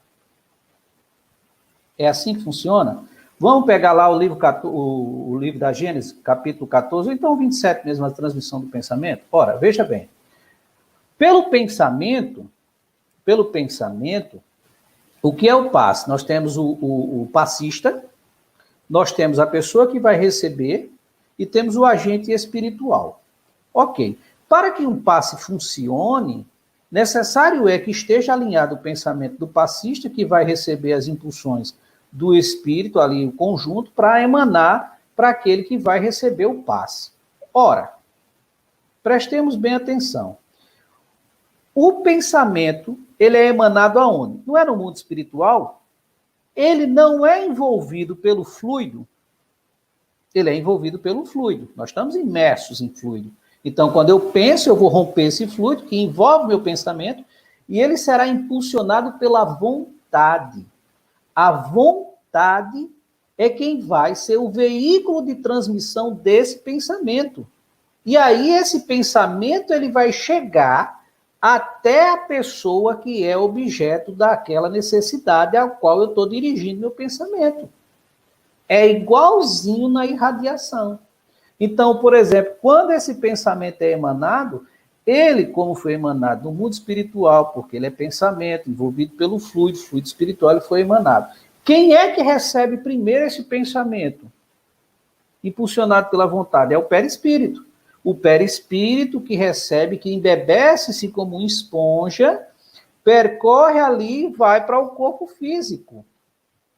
É assim que funciona? Vamos pegar lá o livro da Gênesis, capítulo 14, ou então 27 mesmo, a transmissão do pensamento. Ora, veja bem. Pelo pensamento, o que é o passe? Nós temos o passista, nós temos a pessoa que vai receber e temos o agente espiritual. Ok. Para que um passe funcione, necessário é que esteja alinhado o pensamento do passista, que vai receber as impulsões do espírito, ali o conjunto, para emanar para aquele que vai receber o passe. Ora, prestemos bem atenção. O pensamento, ele é emanado aonde? Não é no mundo espiritual? Ele não é envolvido pelo fluido? Ele é envolvido pelo fluido. Nós estamos imersos em fluido. Então, quando eu penso, eu vou romper esse fluido que envolve meu pensamento e ele será impulsionado pela vontade. A vontade é quem vai ser o veículo de transmissão desse pensamento. E aí esse pensamento ele vai chegar até a pessoa que é objeto daquela necessidade ao qual eu estou dirigindo meu pensamento. É igualzinho na irradiação. Então, por exemplo, quando esse pensamento é emanado, ele, como foi emanado no mundo espiritual, porque ele é pensamento, envolvido pelo fluido espiritual, ele foi emanado. Quem é que recebe primeiro esse pensamento? Impulsionado pela vontade, é o perispírito. O perispírito que recebe, que embebece-se como uma esponja, percorre ali e vai para o corpo físico.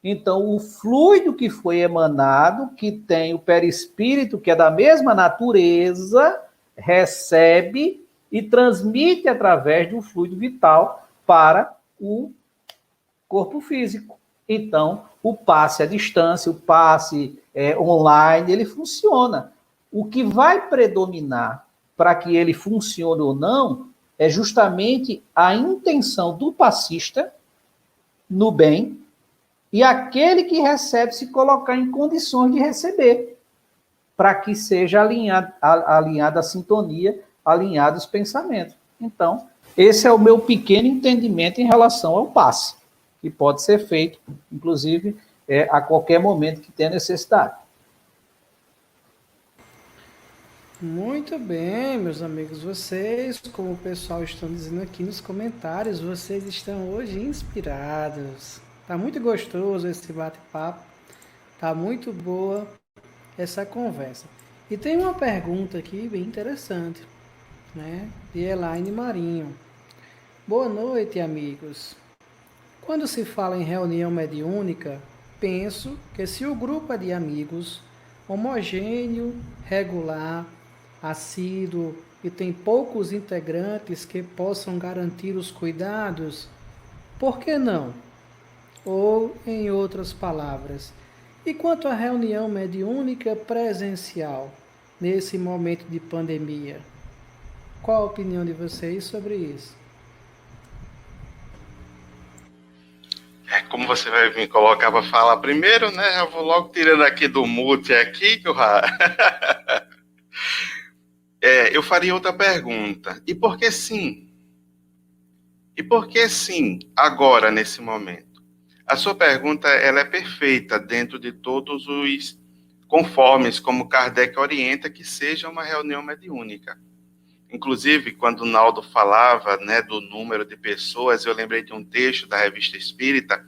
Então, o fluido que foi emanado, que tem o perispírito, que é da mesma natureza, recebe e transmite através do fluido vital para o corpo físico. Então, o passe à distância, o passe online, ele funciona. O que vai predominar para que ele funcione ou não é justamente a intenção do passista no bem e aquele que recebe se colocar em condições de receber, para que seja alinhada a sintonia, alinhados os pensamentos. Então, esse é o meu pequeno entendimento em relação ao passe, que pode ser feito, inclusive, a qualquer momento que tenha necessidade. Muito bem, meus amigos. Vocês, como o pessoal está dizendo aqui nos comentários, vocês estão hoje inspirados. Tá muito gostoso esse bate-papo. Tá muito boa essa conversa. E tem uma pergunta aqui bem interessante, né? De Elaine Marinho. Boa noite, amigos. Quando se fala em reunião mediúnica, penso que se o grupo é de amigos, homogêneo, regular, assíduo e tem poucos integrantes que possam garantir os cuidados, por que não? Ou, em outras palavras, e quanto à reunião mediúnica presencial, nesse momento de pandemia? Qual a opinião de vocês sobre isso? Como você vai me colocar para falar primeiro, né? Eu vou logo tirando aqui do mute aqui, que eu... eu faria outra pergunta. E por que sim? E por que sim, agora, nesse momento? A sua pergunta, ela é perfeita dentro de todos os conformes, como Kardec orienta, que seja uma reunião mediúnica. Inclusive, quando o Naldo falava, né, do número de pessoas, eu lembrei de um texto da Revista Espírita,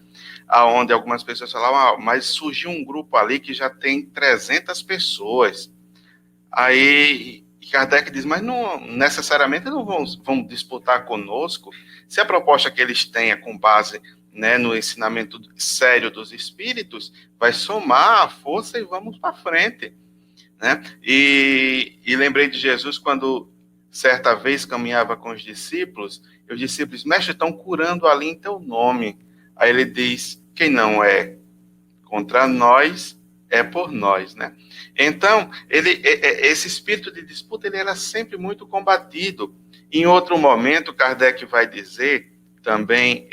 onde algumas pessoas falavam, mas surgiu um grupo ali que já tem 300 pessoas. Aí Kardec diz, mas não necessariamente não vão disputar conosco, se a proposta que eles tenham com base, né, no ensinamento sério dos espíritos, vai somar a força e vamos para frente. Né? E lembrei de Jesus quando certa vez caminhava com os discípulos mestre, estão curando ali em teu nome. Aí ele diz, quem não é contra nós, é por nós, né? Então, esse espírito de disputa, ele era sempre muito combatido. Em outro momento, Kardec vai dizer também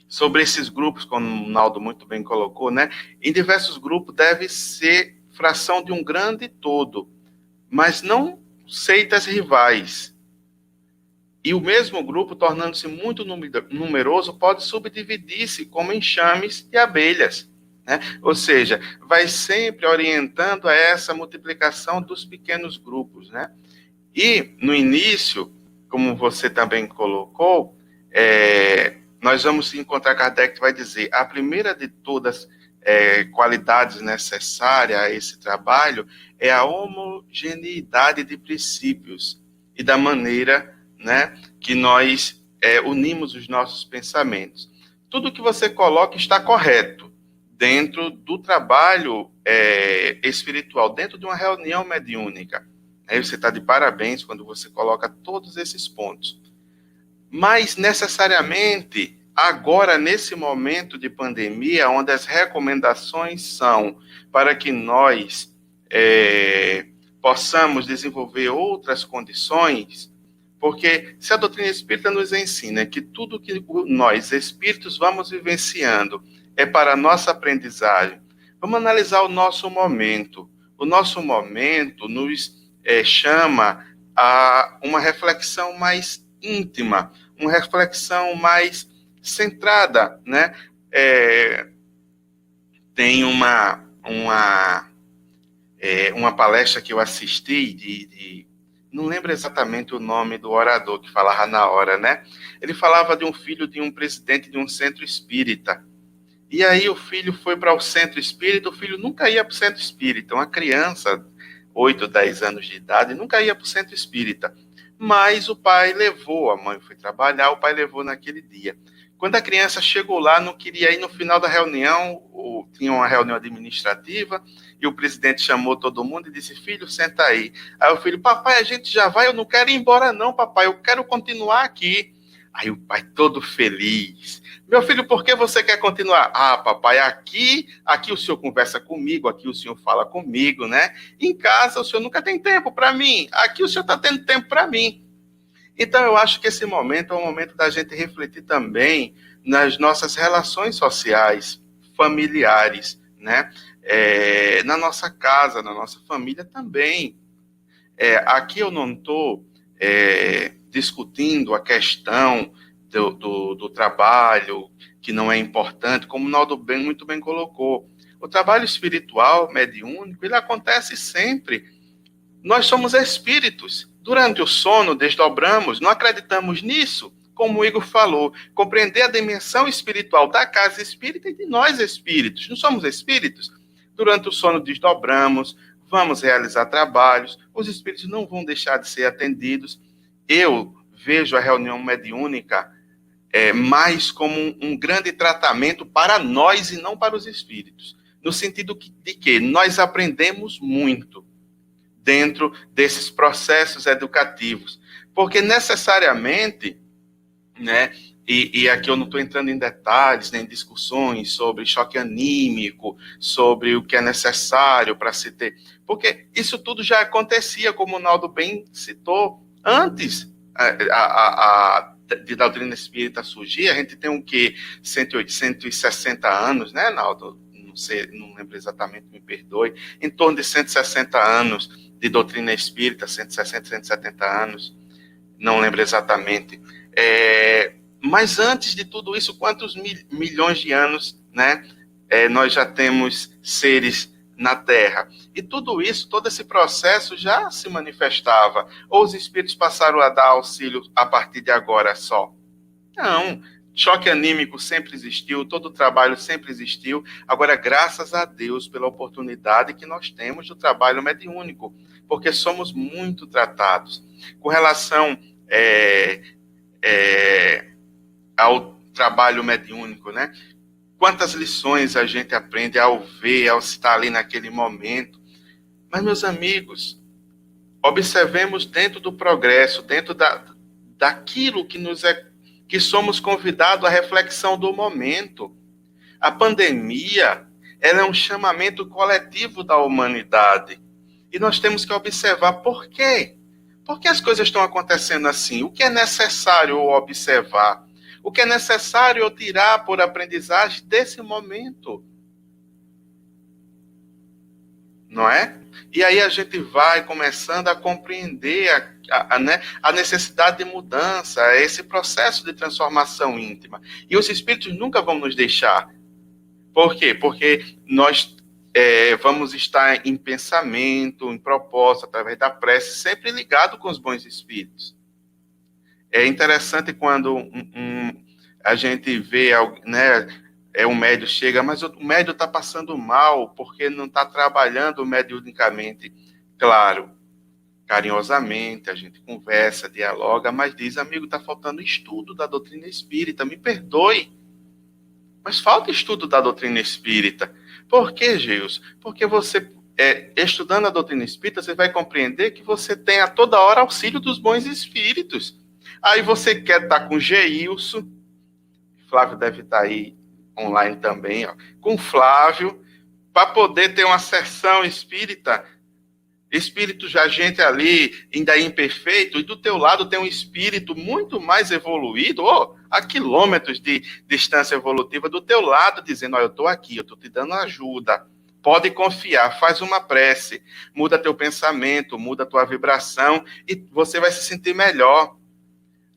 sobre esses grupos, como o Naldo muito bem colocou, né? Em diversos grupos deve ser fração de um grande todo, mas não seitas rivais. E o mesmo grupo, tornando-se muito numeroso, pode subdividir-se como enxames de abelhas. Né? Ou seja, vai sempre orientando a essa multiplicação dos pequenos grupos. Né? E, no início, como você também colocou, nós vamos encontrar Kardec que vai dizer, a primeira de todas qualidades necessárias a esse trabalho é a homogeneidade de princípios e da maneira, né, que nós unimos os nossos pensamentos. Tudo que você coloca está correto dentro do trabalho espiritual, dentro de uma reunião mediúnica. Aí você está de parabéns quando você coloca todos esses pontos. Mas, necessariamente, agora, nesse momento de pandemia, onde as recomendações são para que nós possamos desenvolver outras condições, porque se a doutrina espírita nos ensina que tudo que nós, espíritos, vamos vivenciando é para a nossa aprendizagem, vamos analisar o nosso momento. O nosso momento nos chama a uma reflexão mais íntima, uma reflexão mais centrada, né? Tem uma palestra que eu assisti não lembro exatamente o nome do orador que falava na hora, né? Ele falava de um filho de um presidente de um centro espírita. E aí o filho foi para o centro espírita, o filho nunca ia para o centro espírita, uma criança, 8, 10 anos de idade, nunca ia para o centro espírita. Mas o pai levou, a mãe foi trabalhar, o pai levou naquele dia. Quando a criança chegou lá, não queria ir no final da reunião, tinha uma reunião administrativa, e o presidente chamou todo mundo e disse, filho, senta aí. Aí o filho, papai, a gente já vai, eu não quero ir embora não, papai, eu quero continuar aqui. Aí o pai todo feliz, meu filho, por que você quer continuar? Ah, papai, aqui o senhor conversa comigo, aqui o senhor fala comigo, né? Em casa o senhor nunca tem tempo para mim, aqui o senhor está tendo tempo para mim. Então, eu acho que esse momento é um momento da gente refletir também nas nossas relações sociais, familiares, né? Na nossa casa, na nossa família também. Aqui eu não estou discutindo a questão do trabalho, que não é importante, como o Naldo muito bem colocou. O trabalho espiritual, mediúnico, ele acontece sempre. Nós somos espíritos. Durante o sono, desdobramos, não acreditamos nisso? Como o Igor falou, compreender a dimensão espiritual da casa espírita e de nós espíritos. Não somos espíritos? Durante o sono, desdobramos, vamos realizar trabalhos, os espíritos não vão deixar de ser atendidos. Eu vejo a reunião mediúnica mais como um grande tratamento para nós e não para os espíritos. No sentido de que nós aprendemos muito dentro desses processos educativos, porque necessariamente, né, e aqui eu não estou entrando em detalhes, nem em discussões sobre choque anímico, sobre o que é necessário para se ter, porque isso tudo já acontecia, como o Naldo bem citou, antes de doutrina espírita surgir. A gente tem o quê? 108, 160 anos, né, Naldo? Não sei, não lembro exatamente, me perdoe, em torno de 160 anos de doutrina espírita, 160, 170 anos, não lembro exatamente. Mas antes de tudo isso, quantos milhões de anos, né, nós já temos seres na Terra? E tudo isso, todo esse processo já se manifestava. Ou os espíritos passaram a dar auxílio a partir de agora só? Não. Choque anímico sempre existiu, todo o trabalho sempre existiu. Agora, graças a Deus pela oportunidade que nós temos do trabalho mediúnico, porque somos muito tratados. Com relação ao trabalho mediúnico, né? Quantas lições a gente aprende ao ver, ao estar ali naquele momento. Mas, meus amigos, observemos dentro do progresso, dentro daquilo que somos convidados à reflexão do momento. A pandemia, ela é um chamamento coletivo da humanidade. E nós temos que observar por quê. Por que as coisas estão acontecendo assim? O que é necessário observar? O que é necessário eu tirar por aprendizagem desse momento? Não é? E aí a gente vai começando a compreender a necessidade de mudança, esse processo de transformação íntima. E os espíritos nunca vão nos deixar. Por quê? Porque nós vamos estar em pensamento, em propósito, através da prece, sempre ligado com os bons espíritos. É interessante quando a gente vê, né, um médium chega, mas o médium está passando mal porque não está trabalhando mediunicamente. Claro, carinhosamente, a gente conversa, dialoga, mas diz, amigo, está faltando estudo da doutrina espírita, me perdoe, mas falta estudo da doutrina espírita. Por quê, Geus? Porque você, estudando a doutrina espírita, você vai compreender que você tem a toda hora auxílio dos bons espíritos. Aí você quer estar com Geilson, Flávio deve estar aí online também, ó, com Flávio, para poder ter uma sessão espírita, espírito já gente ali, ainda imperfeito, e do teu lado tem um espírito muito mais evoluído, a quilômetros de distância evolutiva do teu lado, dizendo, eu estou aqui, eu estou te dando ajuda, pode confiar, faz uma prece, muda teu pensamento, muda tua vibração, e você vai se sentir melhor.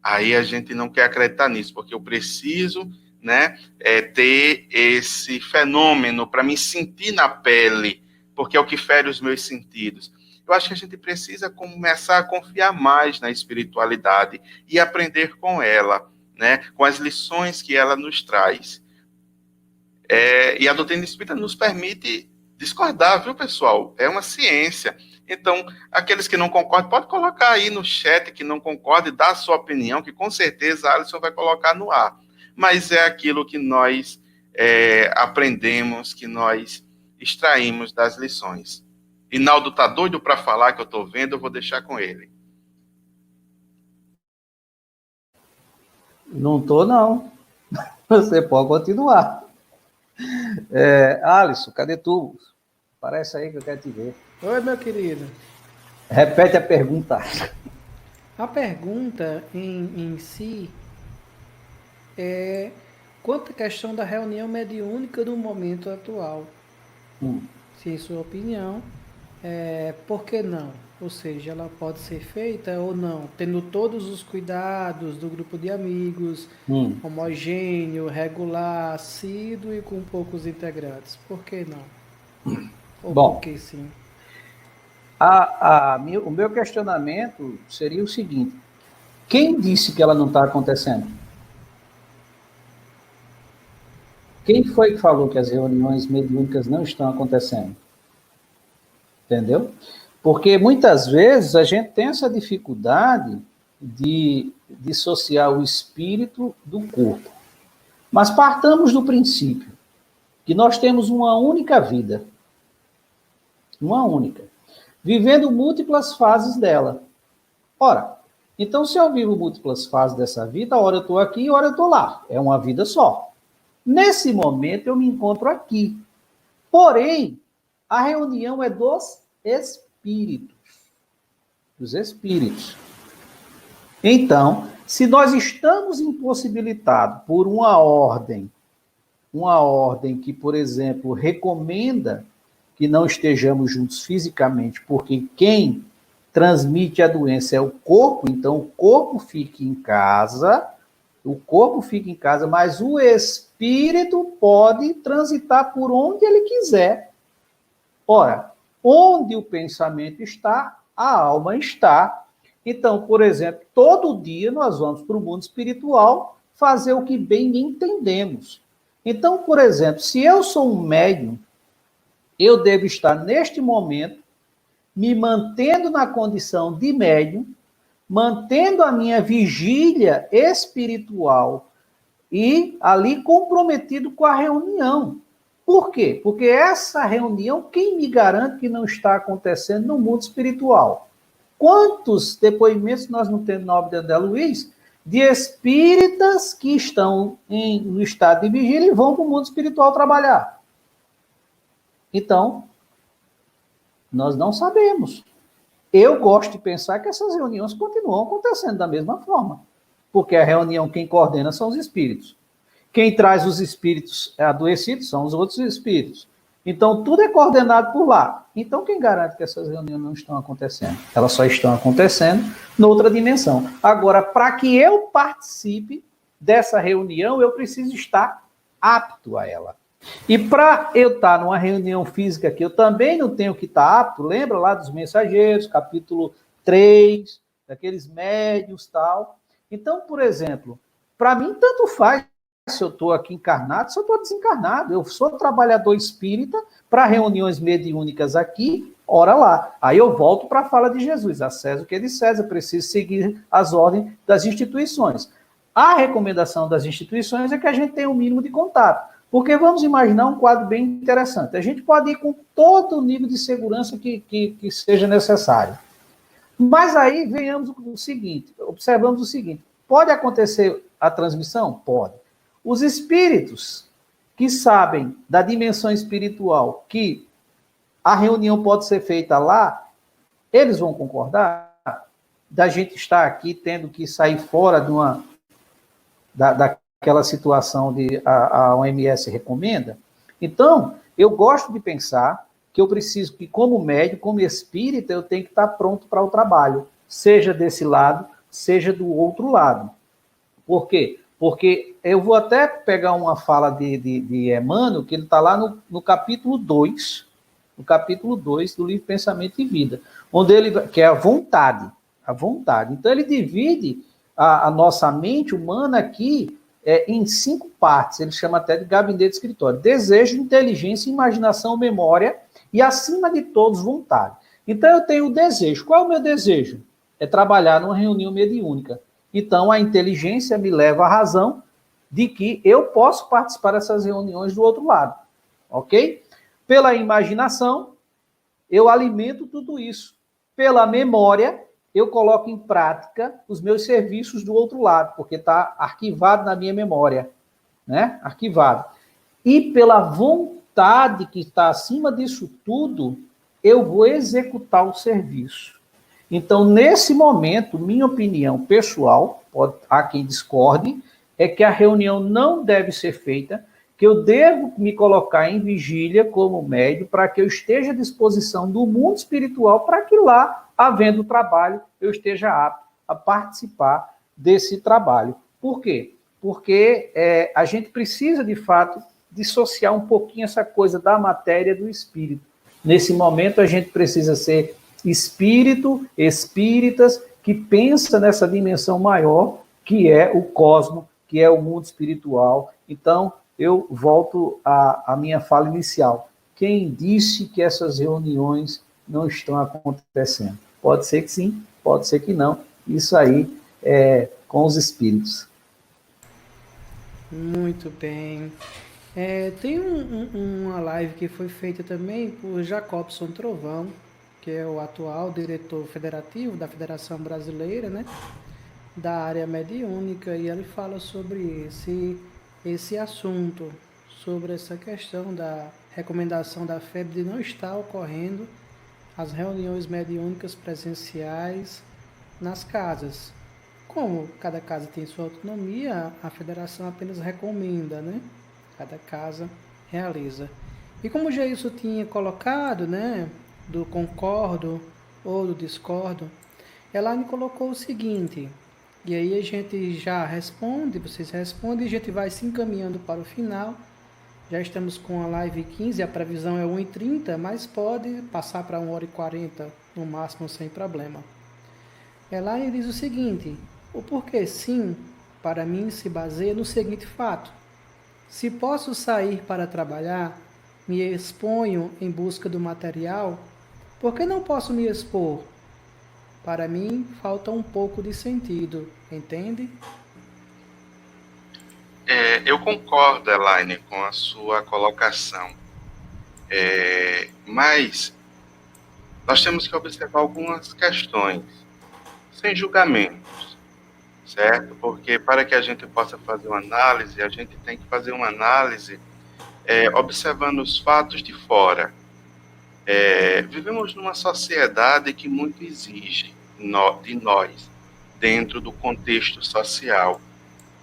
Aí a gente não quer acreditar nisso, porque eu preciso, né, ter esse fenômeno para me sentir na pele, porque é o que fere os meus sentidos. Eu acho que a gente precisa começar a confiar mais na espiritualidade e aprender com ela, né, com as lições que ela nos traz. E a doutrina espírita nos permite discordar, viu, pessoal? É uma ciência. Então, aqueles que não concordam, pode colocar aí no chat que não concorda e dar a sua opinião, que com certeza a Alisson vai colocar no ar. Mas é aquilo que nós aprendemos, que nós extraímos das lições. Inaldo está doido para falar, que eu estou vendo, eu vou deixar com ele. Não estou, não. Você pode continuar. Alisson, cadê tu? Parece aí que eu quero te ver. Oi, meu querido. Repete a pergunta. A pergunta em si é quanto à questão da reunião mediúnica no momento atual. Se em sua opinião, por que não? Ou seja, ela pode ser feita ou não, tendo todos os cuidados do grupo de amigos, homogêneo, regular, assíduo e com poucos integrantes. Por que não? Ou bom, por que sim? O meu questionamento seria o seguinte: quem disse que ela não está acontecendo? Quem foi que falou que as reuniões mediúnicas não estão acontecendo? Entendeu? Porque muitas vezes a gente tem essa dificuldade de dissociar o espírito do corpo. Mas partamos do princípio que nós temos uma única vida. Uma única. Vivendo múltiplas fases dela. Ora, Então, se eu vivo múltiplas fases dessa vida, hora eu estou aqui e hora eu estou lá. É uma vida só. Nesse momento, eu me encontro aqui. Porém, a reunião é dos espíritos. Dos espíritos. Então, se nós estamos impossibilitados por uma ordem que, por exemplo, recomenda que não estejamos juntos fisicamente, porque quem transmite a doença é o corpo, então o corpo fica em casa, mas o espírito pode transitar por onde ele quiser. Ora, onde o pensamento está, a alma está. Então, por exemplo, todo dia nós vamos para o mundo espiritual fazer o que bem entendemos. Então, por exemplo, se eu sou um médium, eu devo estar neste momento me mantendo na condição de médium, mantendo a minha vigília espiritual e ali comprometido com a reunião. Por quê? Porque essa reunião, quem me garante que não está acontecendo no mundo espiritual? Quantos depoimentos nós não temos na obra de André Luiz de espíritas que estão no estado de vigília e vão para o mundo espiritual trabalhar? Então, nós não sabemos. Eu gosto de pensar que essas reuniões continuam acontecendo da mesma forma, porque a reunião quem coordena são os espíritos. Quem traz os espíritos adoecidos são os outros espíritos. Então, tudo é coordenado por lá. Então, quem garante que essas reuniões não estão acontecendo? Elas só estão acontecendo noutra dimensão. Agora, para que eu participe dessa reunião, eu preciso estar apto a ela. E para eu estar numa reunião física que eu também não tenho que estar apto, lembra lá dos mensageiros, capítulo 3, daqueles médios e tal. Então, por exemplo, para mim tanto faz se eu estou aqui encarnado, se eu estou desencarnado. Eu sou trabalhador espírita para reuniões mediúnicas aqui, ora lá. Aí eu volto para a fala de Jesus, a César o que é de César, preciso seguir as ordens das instituições. A recomendação das instituições é que a gente tenha um mínimo de contato. Porque vamos imaginar um quadro bem interessante. A gente pode ir com todo o nível de segurança que seja necessário. Mas aí venhamos o seguinte, observamos o seguinte, pode acontecer a transmissão? Pode. Os espíritos que sabem da dimensão espiritual que a reunião pode ser feita lá, eles vão concordar da gente estar aqui tendo que sair fora de daquela situação de a OMS recomenda. Então, eu gosto de pensar que eu preciso que, como médico, como espírita, eu tenho que estar pronto para o trabalho, seja desse lado, seja do outro lado. Por quê? Porque eu vou até pegar uma fala de Emmanuel, que ele está lá no capítulo 2, do livro Pensamento e Vida, onde ele, que é a vontade. Então, ele divide a nossa mente humana aqui em 5 partes, ele chama até de gabinete de escritório: desejo, inteligência, imaginação, memória e, acima de todos, vontade. Então, eu tenho o desejo. Qual é o meu desejo? É trabalhar numa reunião mediúnica. Então, a inteligência me leva à razão de que eu posso participar dessas reuniões do outro lado, ok? Pela imaginação, eu alimento tudo isso. Pela memória, eu coloco em prática os meus serviços do outro lado, porque está arquivado na minha memória, né? Arquivado. E pela vontade que está acima disso tudo, eu vou executar o serviço. Então, nesse momento, minha opinião pessoal, há quem discorde, é que a reunião não deve ser feita, que eu devo me colocar em vigília como médium para que eu esteja à disposição do mundo espiritual para que lá, havendo trabalho, eu esteja apto a participar desse trabalho. Por quê? Porque a gente precisa, de fato, dissociar um pouquinho essa coisa da matéria do espírito. Nesse momento, a gente precisa ser espíritas que pensa nessa dimensão maior, que é o cosmo, que é o mundo espiritual. Então, eu volto à minha fala inicial. Quem disse que essas reuniões não estão acontecendo? Pode ser que sim, pode ser que não. Isso aí é com os espíritos. Muito bem. Tem uma live que foi feita também por Jacobson Trovão, que é o atual diretor federativo da Federação Brasileira, né? da área mediúnica e ele fala sobre esse assunto, sobre essa questão da recomendação da FEB de não estar ocorrendo as reuniões mediúnicas presenciais nas casas. Como cada casa tem sua autonomia, a federação apenas recomenda, né? Cada casa realiza. E como já isso tinha colocado, né, do concordo ou do discordo, Elaine colocou o seguinte, e aí a gente já responde, vocês respondem, e a gente vai se encaminhando para o final. Já estamos com a live 15, a previsão é 1h30, mas pode passar para 1h40 no máximo sem problema. Elaine diz o seguinte, o porquê sim, para mim, se baseia no seguinte fato. Se posso sair para trabalhar, me exponho em busca do material, por que não posso me expor? Para mim, falta um pouco de sentido, entende? Eu concordo, Elaine, com a sua colocação. Mas nós temos que observar algumas questões, sem julgamentos, certo? Porque para que a gente possa fazer uma análise, a gente tem que fazer uma análise observando os fatos de fora. Vivemos numa sociedade que muito exige de nós, dentro do contexto social.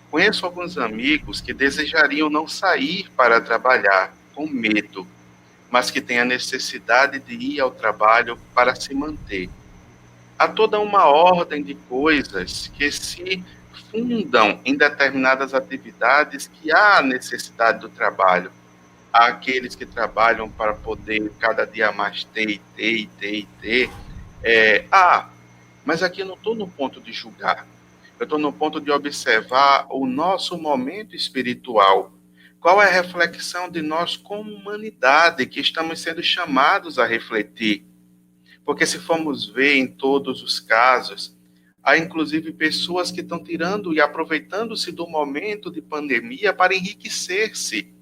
Conheço alguns amigos que desejariam não sair para trabalhar com medo, mas que têm a necessidade de ir ao trabalho para se manter. Há toda uma ordem de coisas que se fundam em determinadas atividades que há necessidade do trabalho. Há aqueles que trabalham para poder cada dia mais ter. Mas aqui eu não estou no ponto de julgar. Eu estou no ponto de observar o nosso momento espiritual. Qual é a reflexão de nós como humanidade que estamos sendo chamados a refletir? Porque se formos ver em todos os casos, há inclusive pessoas que estão tirando e aproveitando-se do momento de pandemia para enriquecer-se.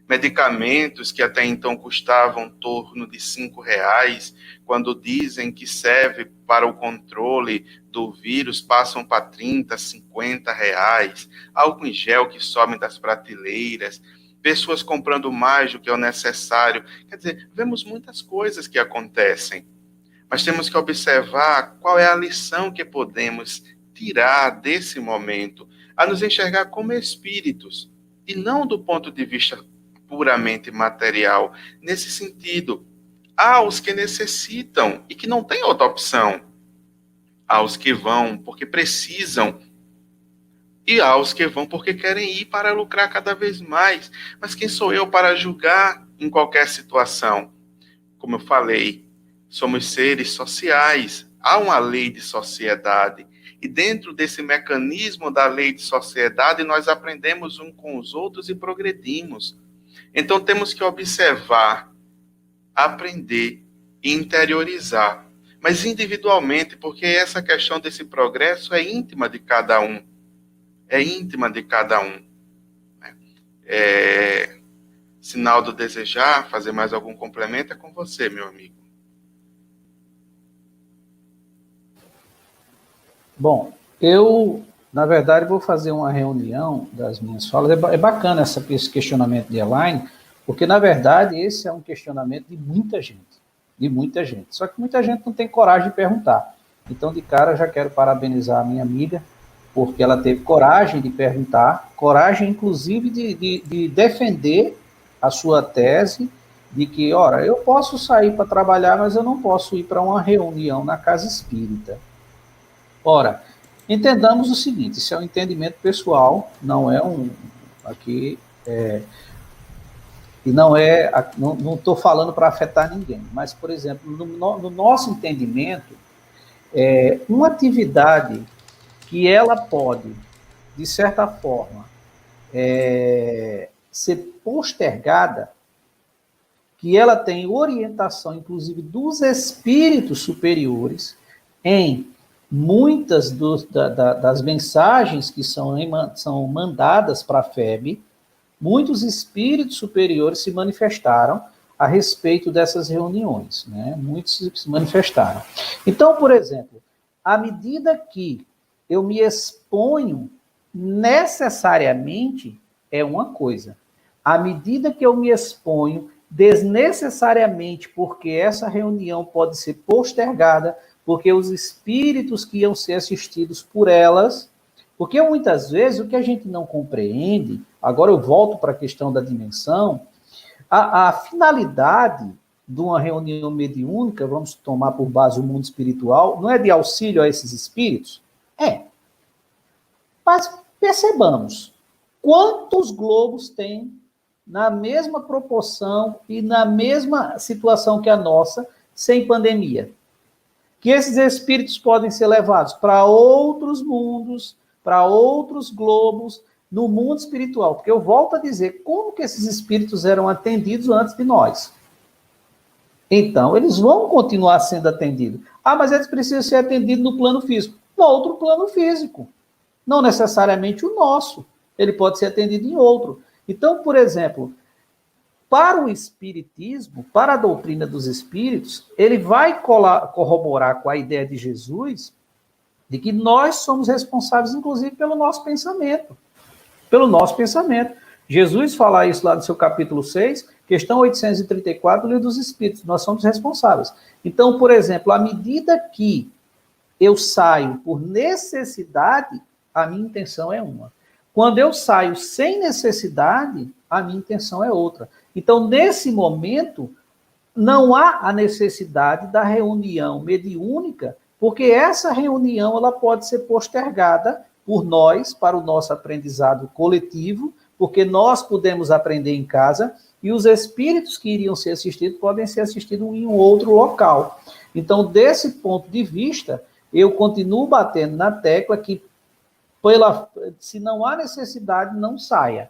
Medicamentos que até então custavam em torno de R$5, quando dizem que serve para o controle do vírus, passam para R$30, R$50. Álcool em gel que sobe das prateleiras, pessoas comprando mais do que é o necessário. Quer dizer, vemos muitas coisas que acontecem, mas temos que observar qual é a lição que podemos tirar desse momento, a nos enxergar como espíritos, e não do ponto de vista puramente material. Nesse sentido, há os que necessitam e que não têm outra opção. Há os que vão porque precisam e há os que vão porque querem ir para lucrar cada vez mais. Mas quem sou eu para julgar em qualquer situação? Como eu falei, somos seres sociais. Há uma lei de sociedade. E dentro desse mecanismo da lei de sociedade, nós aprendemos uns com os outros e progredimos. Então, temos que observar, aprender e interiorizar, mas individualmente, porque essa questão desse progresso é íntima de cada um. É íntima de cada um. Sinal do desejar, fazer mais algum complemento, é com você, meu amigo. Bom, eu, na verdade, vou fazer uma reunião das minhas falas. É bacana esse questionamento de Elaine, porque, na verdade, esse é um questionamento de muita gente. De muita gente. Só que muita gente não tem coragem de perguntar. Então, de cara, já quero parabenizar a minha amiga, porque ela teve coragem de perguntar, coragem, inclusive, de defender a sua tese de que, ora, eu posso sair para trabalhar, mas eu não posso ir para uma reunião na casa espírita. Ora, entendamos o seguinte, isso é um entendimento pessoal, não é e não estou falando para afetar ninguém, mas, por exemplo, no nosso entendimento, uma atividade que ela pode, de certa forma, ser postergada, que ela tem orientação, inclusive, dos espíritos superiores em muitas das mensagens que são mandadas para a FEB, muitos espíritos superiores se manifestaram a respeito dessas reuniões, né? Muitos se manifestaram. Então, por exemplo, à medida que eu me exponho necessariamente é uma coisa. À medida que eu me exponho desnecessariamente, porque essa reunião pode ser postergada, porque os espíritos que iam ser assistidos por elas, porque muitas vezes o que a gente não compreende, agora eu volto para a questão da dimensão, a finalidade de uma reunião mediúnica, vamos tomar por base o mundo espiritual, não é de auxílio a esses espíritos? É. Mas percebamos, quantos globos tem na mesma proporção e na mesma situação que a nossa, sem pandemia? Que esses espíritos podem ser levados para outros mundos, para outros globos, no mundo espiritual. Porque eu volto a dizer, como que esses espíritos eram atendidos antes de nós? Então, eles vão continuar sendo atendidos. Ah, mas eles precisam ser atendidos no plano físico. No outro plano físico. Não necessariamente o nosso. Ele pode ser atendido em outro. Então, por exemplo, para o espiritismo, para a doutrina dos espíritos, ele vai corroborar com a ideia de Jesus de que nós somos responsáveis, inclusive, pelo nosso pensamento. Pelo nosso pensamento. Jesus fala isso lá no seu capítulo 6, questão 834 do Livro dos Espíritos. Nós somos responsáveis. Então, por exemplo, à medida que eu saio por necessidade, a minha intenção é uma. Quando eu saio sem necessidade, a minha intenção é outra. Então, nesse momento, não há a necessidade da reunião mediúnica, porque essa reunião ela pode ser postergada por nós, para o nosso aprendizado coletivo, porque nós podemos aprender em casa, e os espíritos que iriam ser assistidos podem ser assistidos em um outro local. Então, desse ponto de vista, eu continuo batendo na tecla que, se não há necessidade, não saia.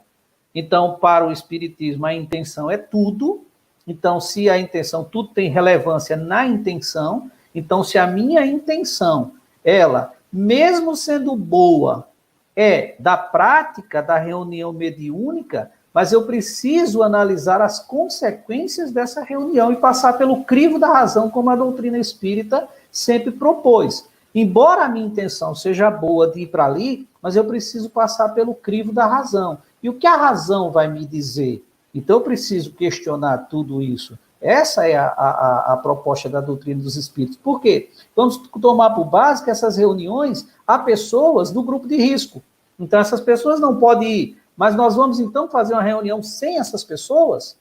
Então, para o espiritismo, a intenção é tudo. Então, se a intenção, tudo tem relevância na intenção. Então, se a minha intenção, ela, mesmo sendo boa, é da prática da reunião mediúnica, mas eu preciso analisar as consequências dessa reunião e passar pelo crivo da razão, como a doutrina espírita sempre propôs. Embora a minha intenção seja boa de ir para ali, mas eu preciso passar pelo crivo da razão. E o que a razão vai me dizer? Então eu preciso questionar tudo isso. Essa é a proposta da doutrina dos espíritos. Por quê? Vamos tomar por base que essas reuniões há pessoas do grupo de risco. Então essas pessoas não podem ir. Mas nós vamos então fazer uma reunião sem essas pessoas?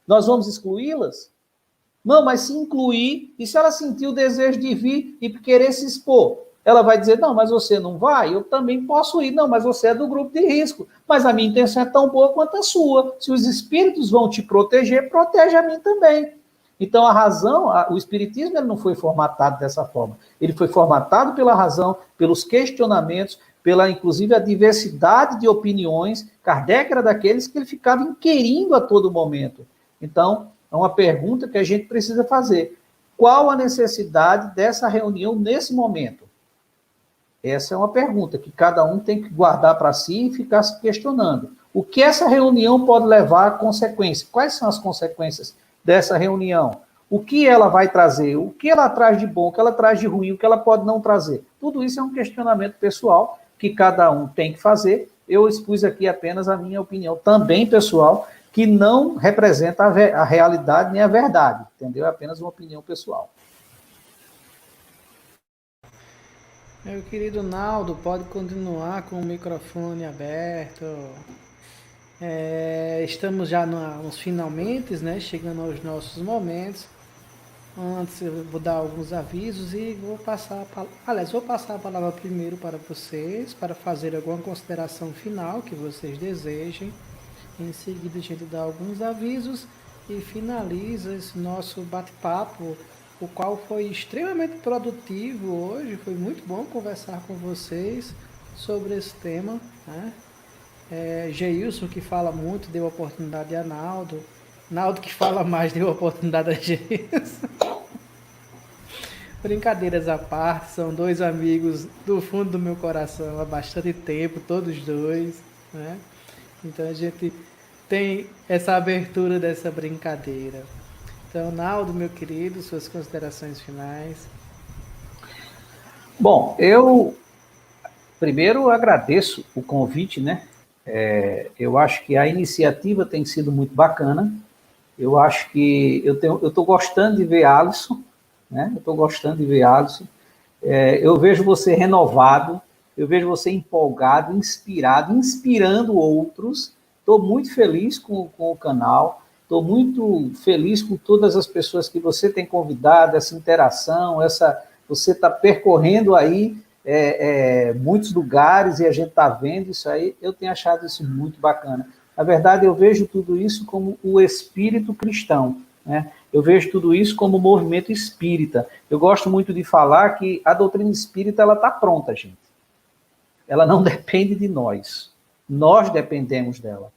Nós vamos excluí-las? Não, mas se incluir, e se ela sentir o desejo de vir e querer se expor? Ela vai dizer, não, mas você não vai? Eu também posso ir. Não, mas você é do grupo de risco. Mas a minha intenção é tão boa quanto a sua. Se os espíritos vão te proteger, protege a mim também. Então, a razão, o espiritismo ele não foi formatado dessa forma. Ele foi formatado pela razão, pelos questionamentos, pela, inclusive, a diversidade de opiniões. Kardec era daqueles que ele ficava inquirindo a todo momento. Então, é uma pergunta que a gente precisa fazer. Qual a necessidade dessa reunião nesse momento? Essa é uma pergunta que cada um tem que guardar para si e ficar se questionando. O que essa reunião pode levar a consequência? Quais são as consequências dessa reunião? O que ela vai trazer? O que ela traz de bom? O que ela traz de ruim? O que ela pode não trazer? Tudo isso é um questionamento pessoal que cada um tem que fazer. Eu expus aqui apenas a minha opinião, também pessoal, que não representa a realidade nem a verdade, entendeu? É apenas uma opinião pessoal. Meu querido Naldo, pode continuar com o microfone aberto. Estamos já nos finalmente, né? Chegando aos nossos momentos. Antes eu vou dar alguns avisos e vou passar a palavra primeiro para vocês, para fazer alguma consideração final que vocês desejem. Em seguida a gente dá alguns avisos e finaliza esse nosso bate-papo, o qual foi extremamente produtivo hoje. Foi muito bom conversar com vocês sobre esse tema, né? Geilson, que fala muito, deu oportunidade a Naldo. Naldo, que fala mais, deu oportunidade a Geilson. Brincadeiras à parte, são dois amigos do fundo do meu coração há bastante tempo, todos dois, né? Então a gente tem essa abertura dessa brincadeira. Então, Naldo, meu querido, suas considerações finais. Bom, eu Primeiro, eu agradeço o convite, né? Eu acho que a iniciativa tem sido muito bacana. Eu acho que eu estou gostando de ver Alisson, né? Eu estou gostando de ver Alisson. Eu vejo você renovado, eu vejo você empolgado, inspirado, inspirando outros. Estou muito feliz com o canal, estou muito feliz com todas as pessoas que você tem convidado, essa interação, você está percorrendo aí muitos lugares e a gente está vendo isso aí. Eu tenho achado isso muito bacana. Na verdade, eu vejo tudo isso como o espírito cristão, né? Eu vejo tudo isso como movimento espírita. Eu gosto muito de falar que a doutrina espírita ela está pronta, gente. Ela não depende de nós. Nós dependemos dela.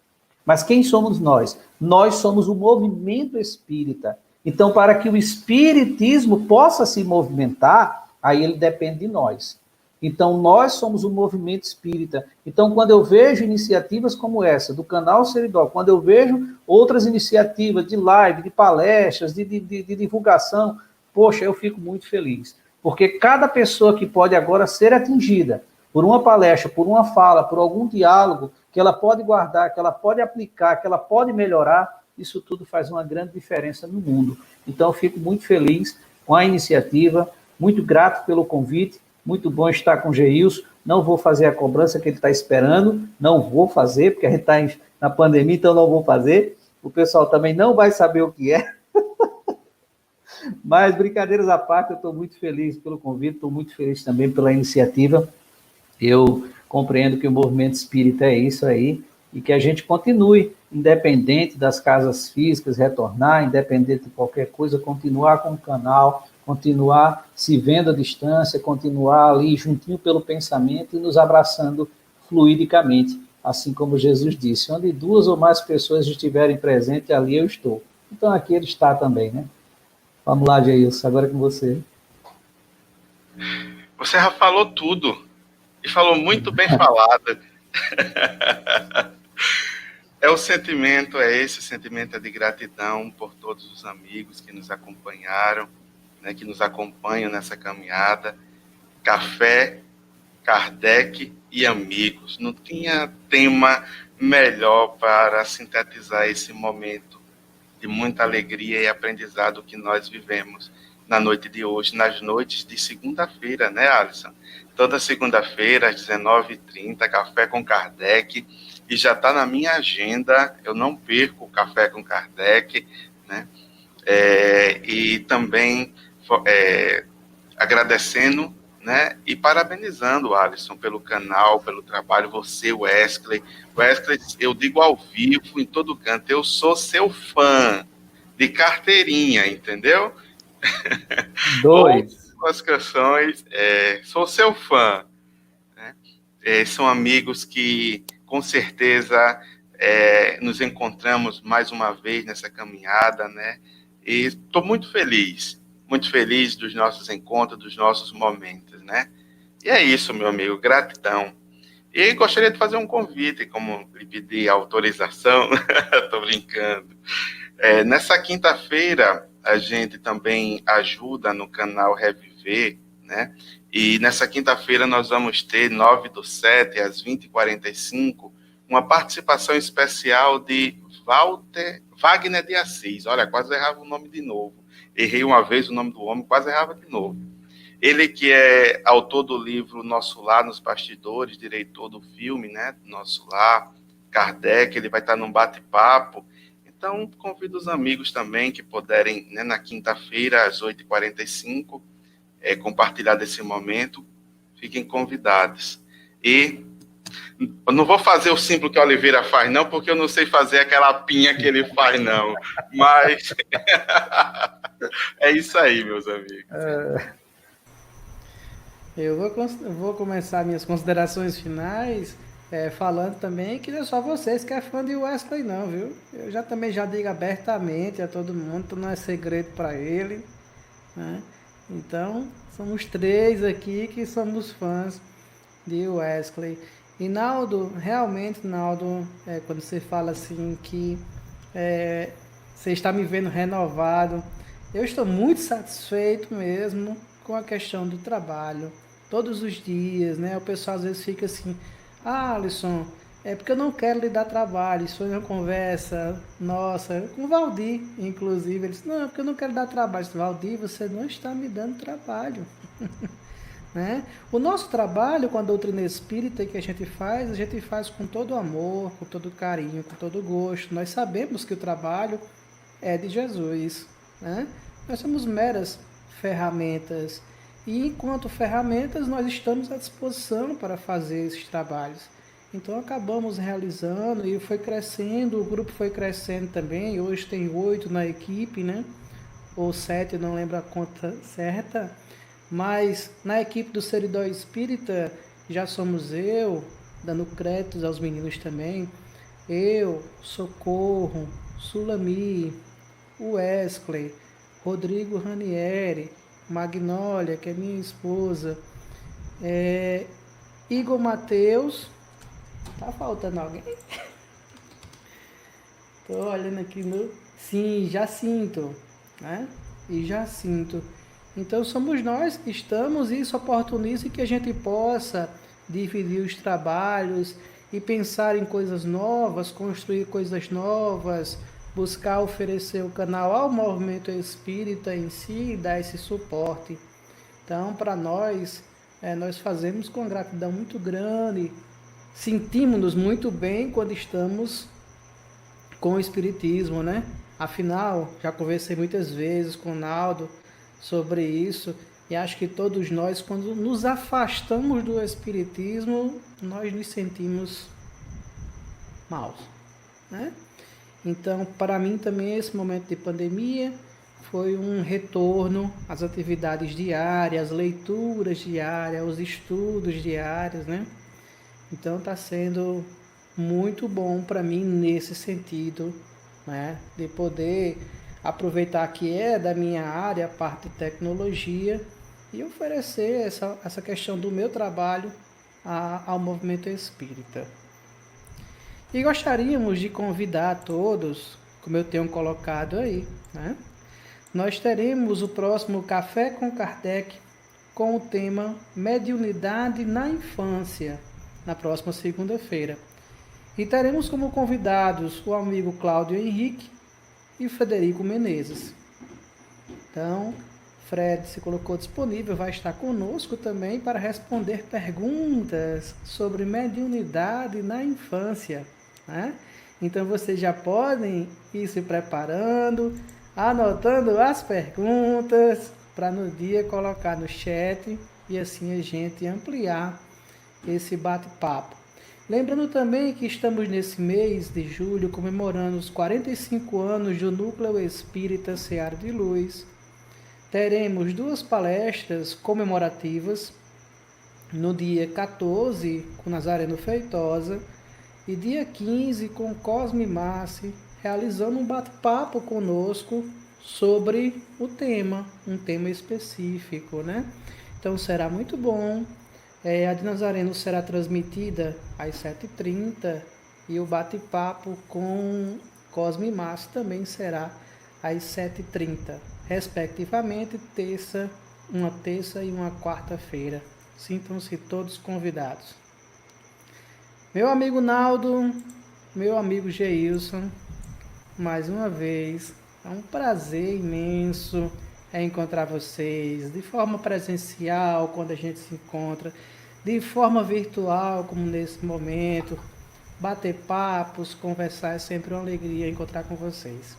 Mas quem somos nós? Nós somos o movimento espírita. Então, para que o espiritismo possa se movimentar, aí ele depende de nós. Então, nós somos o movimento espírita. Então, quando eu vejo iniciativas como essa, do canal Seridó, quando eu vejo outras iniciativas de live, de palestras, de divulgação, poxa, eu fico muito feliz. Porque cada pessoa que pode agora ser atingida por uma palestra, por uma fala, por algum diálogo, que ela pode guardar, que ela pode aplicar, que ela pode melhorar, isso tudo faz uma grande diferença no mundo. Então, eu fico muito feliz com a iniciativa, muito grato pelo convite. Muito bom estar com o Geilson. Não vou fazer a cobrança que ele está esperando. Não vou fazer, porque a gente está na pandemia, então não vou fazer. O pessoal também não vai saber o que é. Mas, brincadeiras à parte, eu estou muito feliz pelo convite, estou muito feliz também pela iniciativa. Eu compreendo que o movimento espírita é isso aí, e que a gente continue, independente das casas físicas, retornar, independente de qualquer coisa, continuar com o canal, continuar se vendo à distância, continuar ali juntinho pelo pensamento e nos abraçando fluidicamente, assim como Jesus disse, onde 2 ou mais pessoas estiverem presentes, ali eu estou. Então aqui ele está também, né? Vamos lá, Geilson, agora é com você. Você já falou tudo, e falou muito bem falado. Esse sentimento de gratidão por todos os amigos que nos acompanharam, né, que nos acompanham nessa caminhada. Café, Kardec e amigos. Não tinha tema melhor para sintetizar esse momento de muita alegria e aprendizado que nós vivemos na noite de hoje, nas noites de segunda-feira, né, Alisson? Toda segunda-feira, às 19h30, Café com Kardec, e já está na minha agenda, eu não perco o Café com Kardec, né? E também agradecendo, né, e parabenizando o Alisson pelo canal, pelo trabalho, você, Wesley. Wesley, eu digo ao vivo, em todo canto, eu sou seu fã de carteirinha, entendeu? 2. As canções, sou seu fã, né? São amigos que, com certeza, nos encontramos mais uma vez nessa caminhada, né? E estou muito feliz dos nossos encontros, dos nossos momentos, né? E é isso, meu amigo, gratidão. E gostaria de fazer um convite, como lhe pedi autorização, estou brincando. Nessa quinta-feira, a gente também ajuda no canal Reviver, né? E nessa quinta-feira nós vamos ter, 9/7, às 20h45, uma participação especial de Wagner de Assis. Olha, quase errava o nome de novo. Errei uma vez o nome do homem, quase errava de novo. Ele que é autor do livro Nosso Lar nos Bastidores, diretor do filme, né? Nosso Lar, Kardec, ele vai estar num bate-papo. Então, convido os amigos também que puderem, né, na quinta-feira, às 8h45, compartilhar desse momento. Fiquem convidados. E eu não vou fazer o simples que a Oliveira faz, não, porque eu não sei fazer aquela pinha que ele faz, não. Mas é isso aí, meus amigos. Eu vou começar minhas considerações finais falando também que não é só vocês que é fã de Wesley, não, viu? Eu também já digo abertamente a todo mundo, não é segredo para ele, né? Então, somos 3 aqui que somos fãs de Wesley. E Naldo, realmente, Naldo, quando você fala assim que você está me vendo renovado, eu estou muito satisfeito mesmo com a questão do trabalho. todos os dias, né? O pessoal às vezes fica assim, Alisson, é porque eu não quero lhe dar trabalho. Isso foi uma conversa nossa, com o Valdir, inclusive. Ele disse, não, é porque eu não quero dar trabalho. Eu disse, Valdir, você não está me dando trabalho. Né? O nosso trabalho com a doutrina espírita que a gente faz com todo amor, com todo carinho, com todo gosto. Nós sabemos que o trabalho é de Jesus. Né? Nós somos meras ferramentas. E enquanto ferramentas, nós estamos à disposição para fazer esses trabalhos. Então acabamos realizando e foi crescendo, o grupo foi crescendo também. Hoje tem 8 na equipe, né? Ou 7, não lembro a conta certa. Mas na equipe do Seridó Espírita já somos eu, dando créditos aos meninos também. Eu, Socorro, Sulami, Wesley, Rodrigo Ranieri, Magnólia, que é minha esposa, Igor Mateus. Tá faltando alguém? Tô olhando aqui no... Sim, Jacinto, né? E Jacinto. Então somos nós que estamos, e isso oportuniza que a gente possa dividir os trabalhos e pensar em coisas novas, construir coisas novas, buscar oferecer o canal ao movimento espírita em si e dar esse suporte. Então, para nós, nós fazemos com gratidão muito grande, sentimos-nos muito bem quando estamos com o Espiritismo, né? Afinal, já conversei muitas vezes com o Naldo sobre isso, e acho que todos nós, quando nos afastamos do Espiritismo, nós nos sentimos maus, né? Então, para mim também, esse momento de pandemia foi um retorno às atividades diárias, leituras diárias, os estudos diários, né? Então, está sendo muito bom para mim nesse sentido, né? De poder aproveitar que é da minha área, a parte de tecnologia, e oferecer essa questão do meu trabalho ao movimento espírita. E gostaríamos de convidar a todos, como eu tenho colocado aí, né? Nós teremos o próximo Café com Kardec com o tema Mediunidade na Infância, na próxima segunda-feira. E teremos como convidados o amigo Cláudio Henrique e Frederico Menezes. Então, Fred se colocou disponível, vai estar conosco também para responder perguntas sobre mediunidade na infância, né? Então, vocês já podem ir se preparando, anotando as perguntas para no dia colocar no chat e assim a gente ampliar esse bate-papo. Lembrando também que estamos nesse mês de julho comemorando os 45 anos do Núcleo Espírita Seara de Luz. Teremos 2 palestras comemorativas no dia 14 com Nazareno Feitosa e dia 15 com Cosme Massi, realizando um bate-papo conosco sobre o tema, um tema específico, né? Então será muito bom. A de Nazareno será transmitida às 7h30 e o bate-papo com Cosme Massi também será às 7h30, respectivamente, uma terça e uma quarta-feira. Sintam-se todos convidados. Meu amigo Naldo, meu amigo Geilson, mais uma vez, é um prazer imenso encontrar vocês de forma presencial, quando a gente se encontra, de forma virtual, como nesse momento, bater papos, conversar, é sempre uma alegria encontrar com vocês.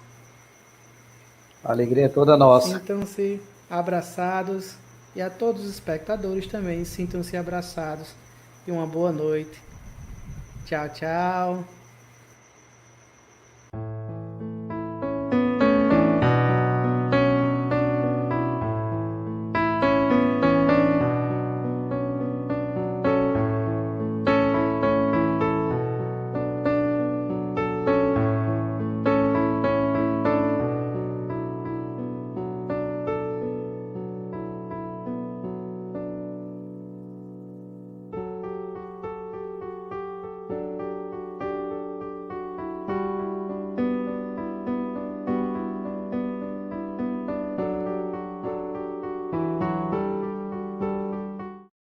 A alegria é toda nossa. Sintam-se abraçados e a todos os espectadores também, sintam-se abraçados e uma boa noite. Tchau, tchau.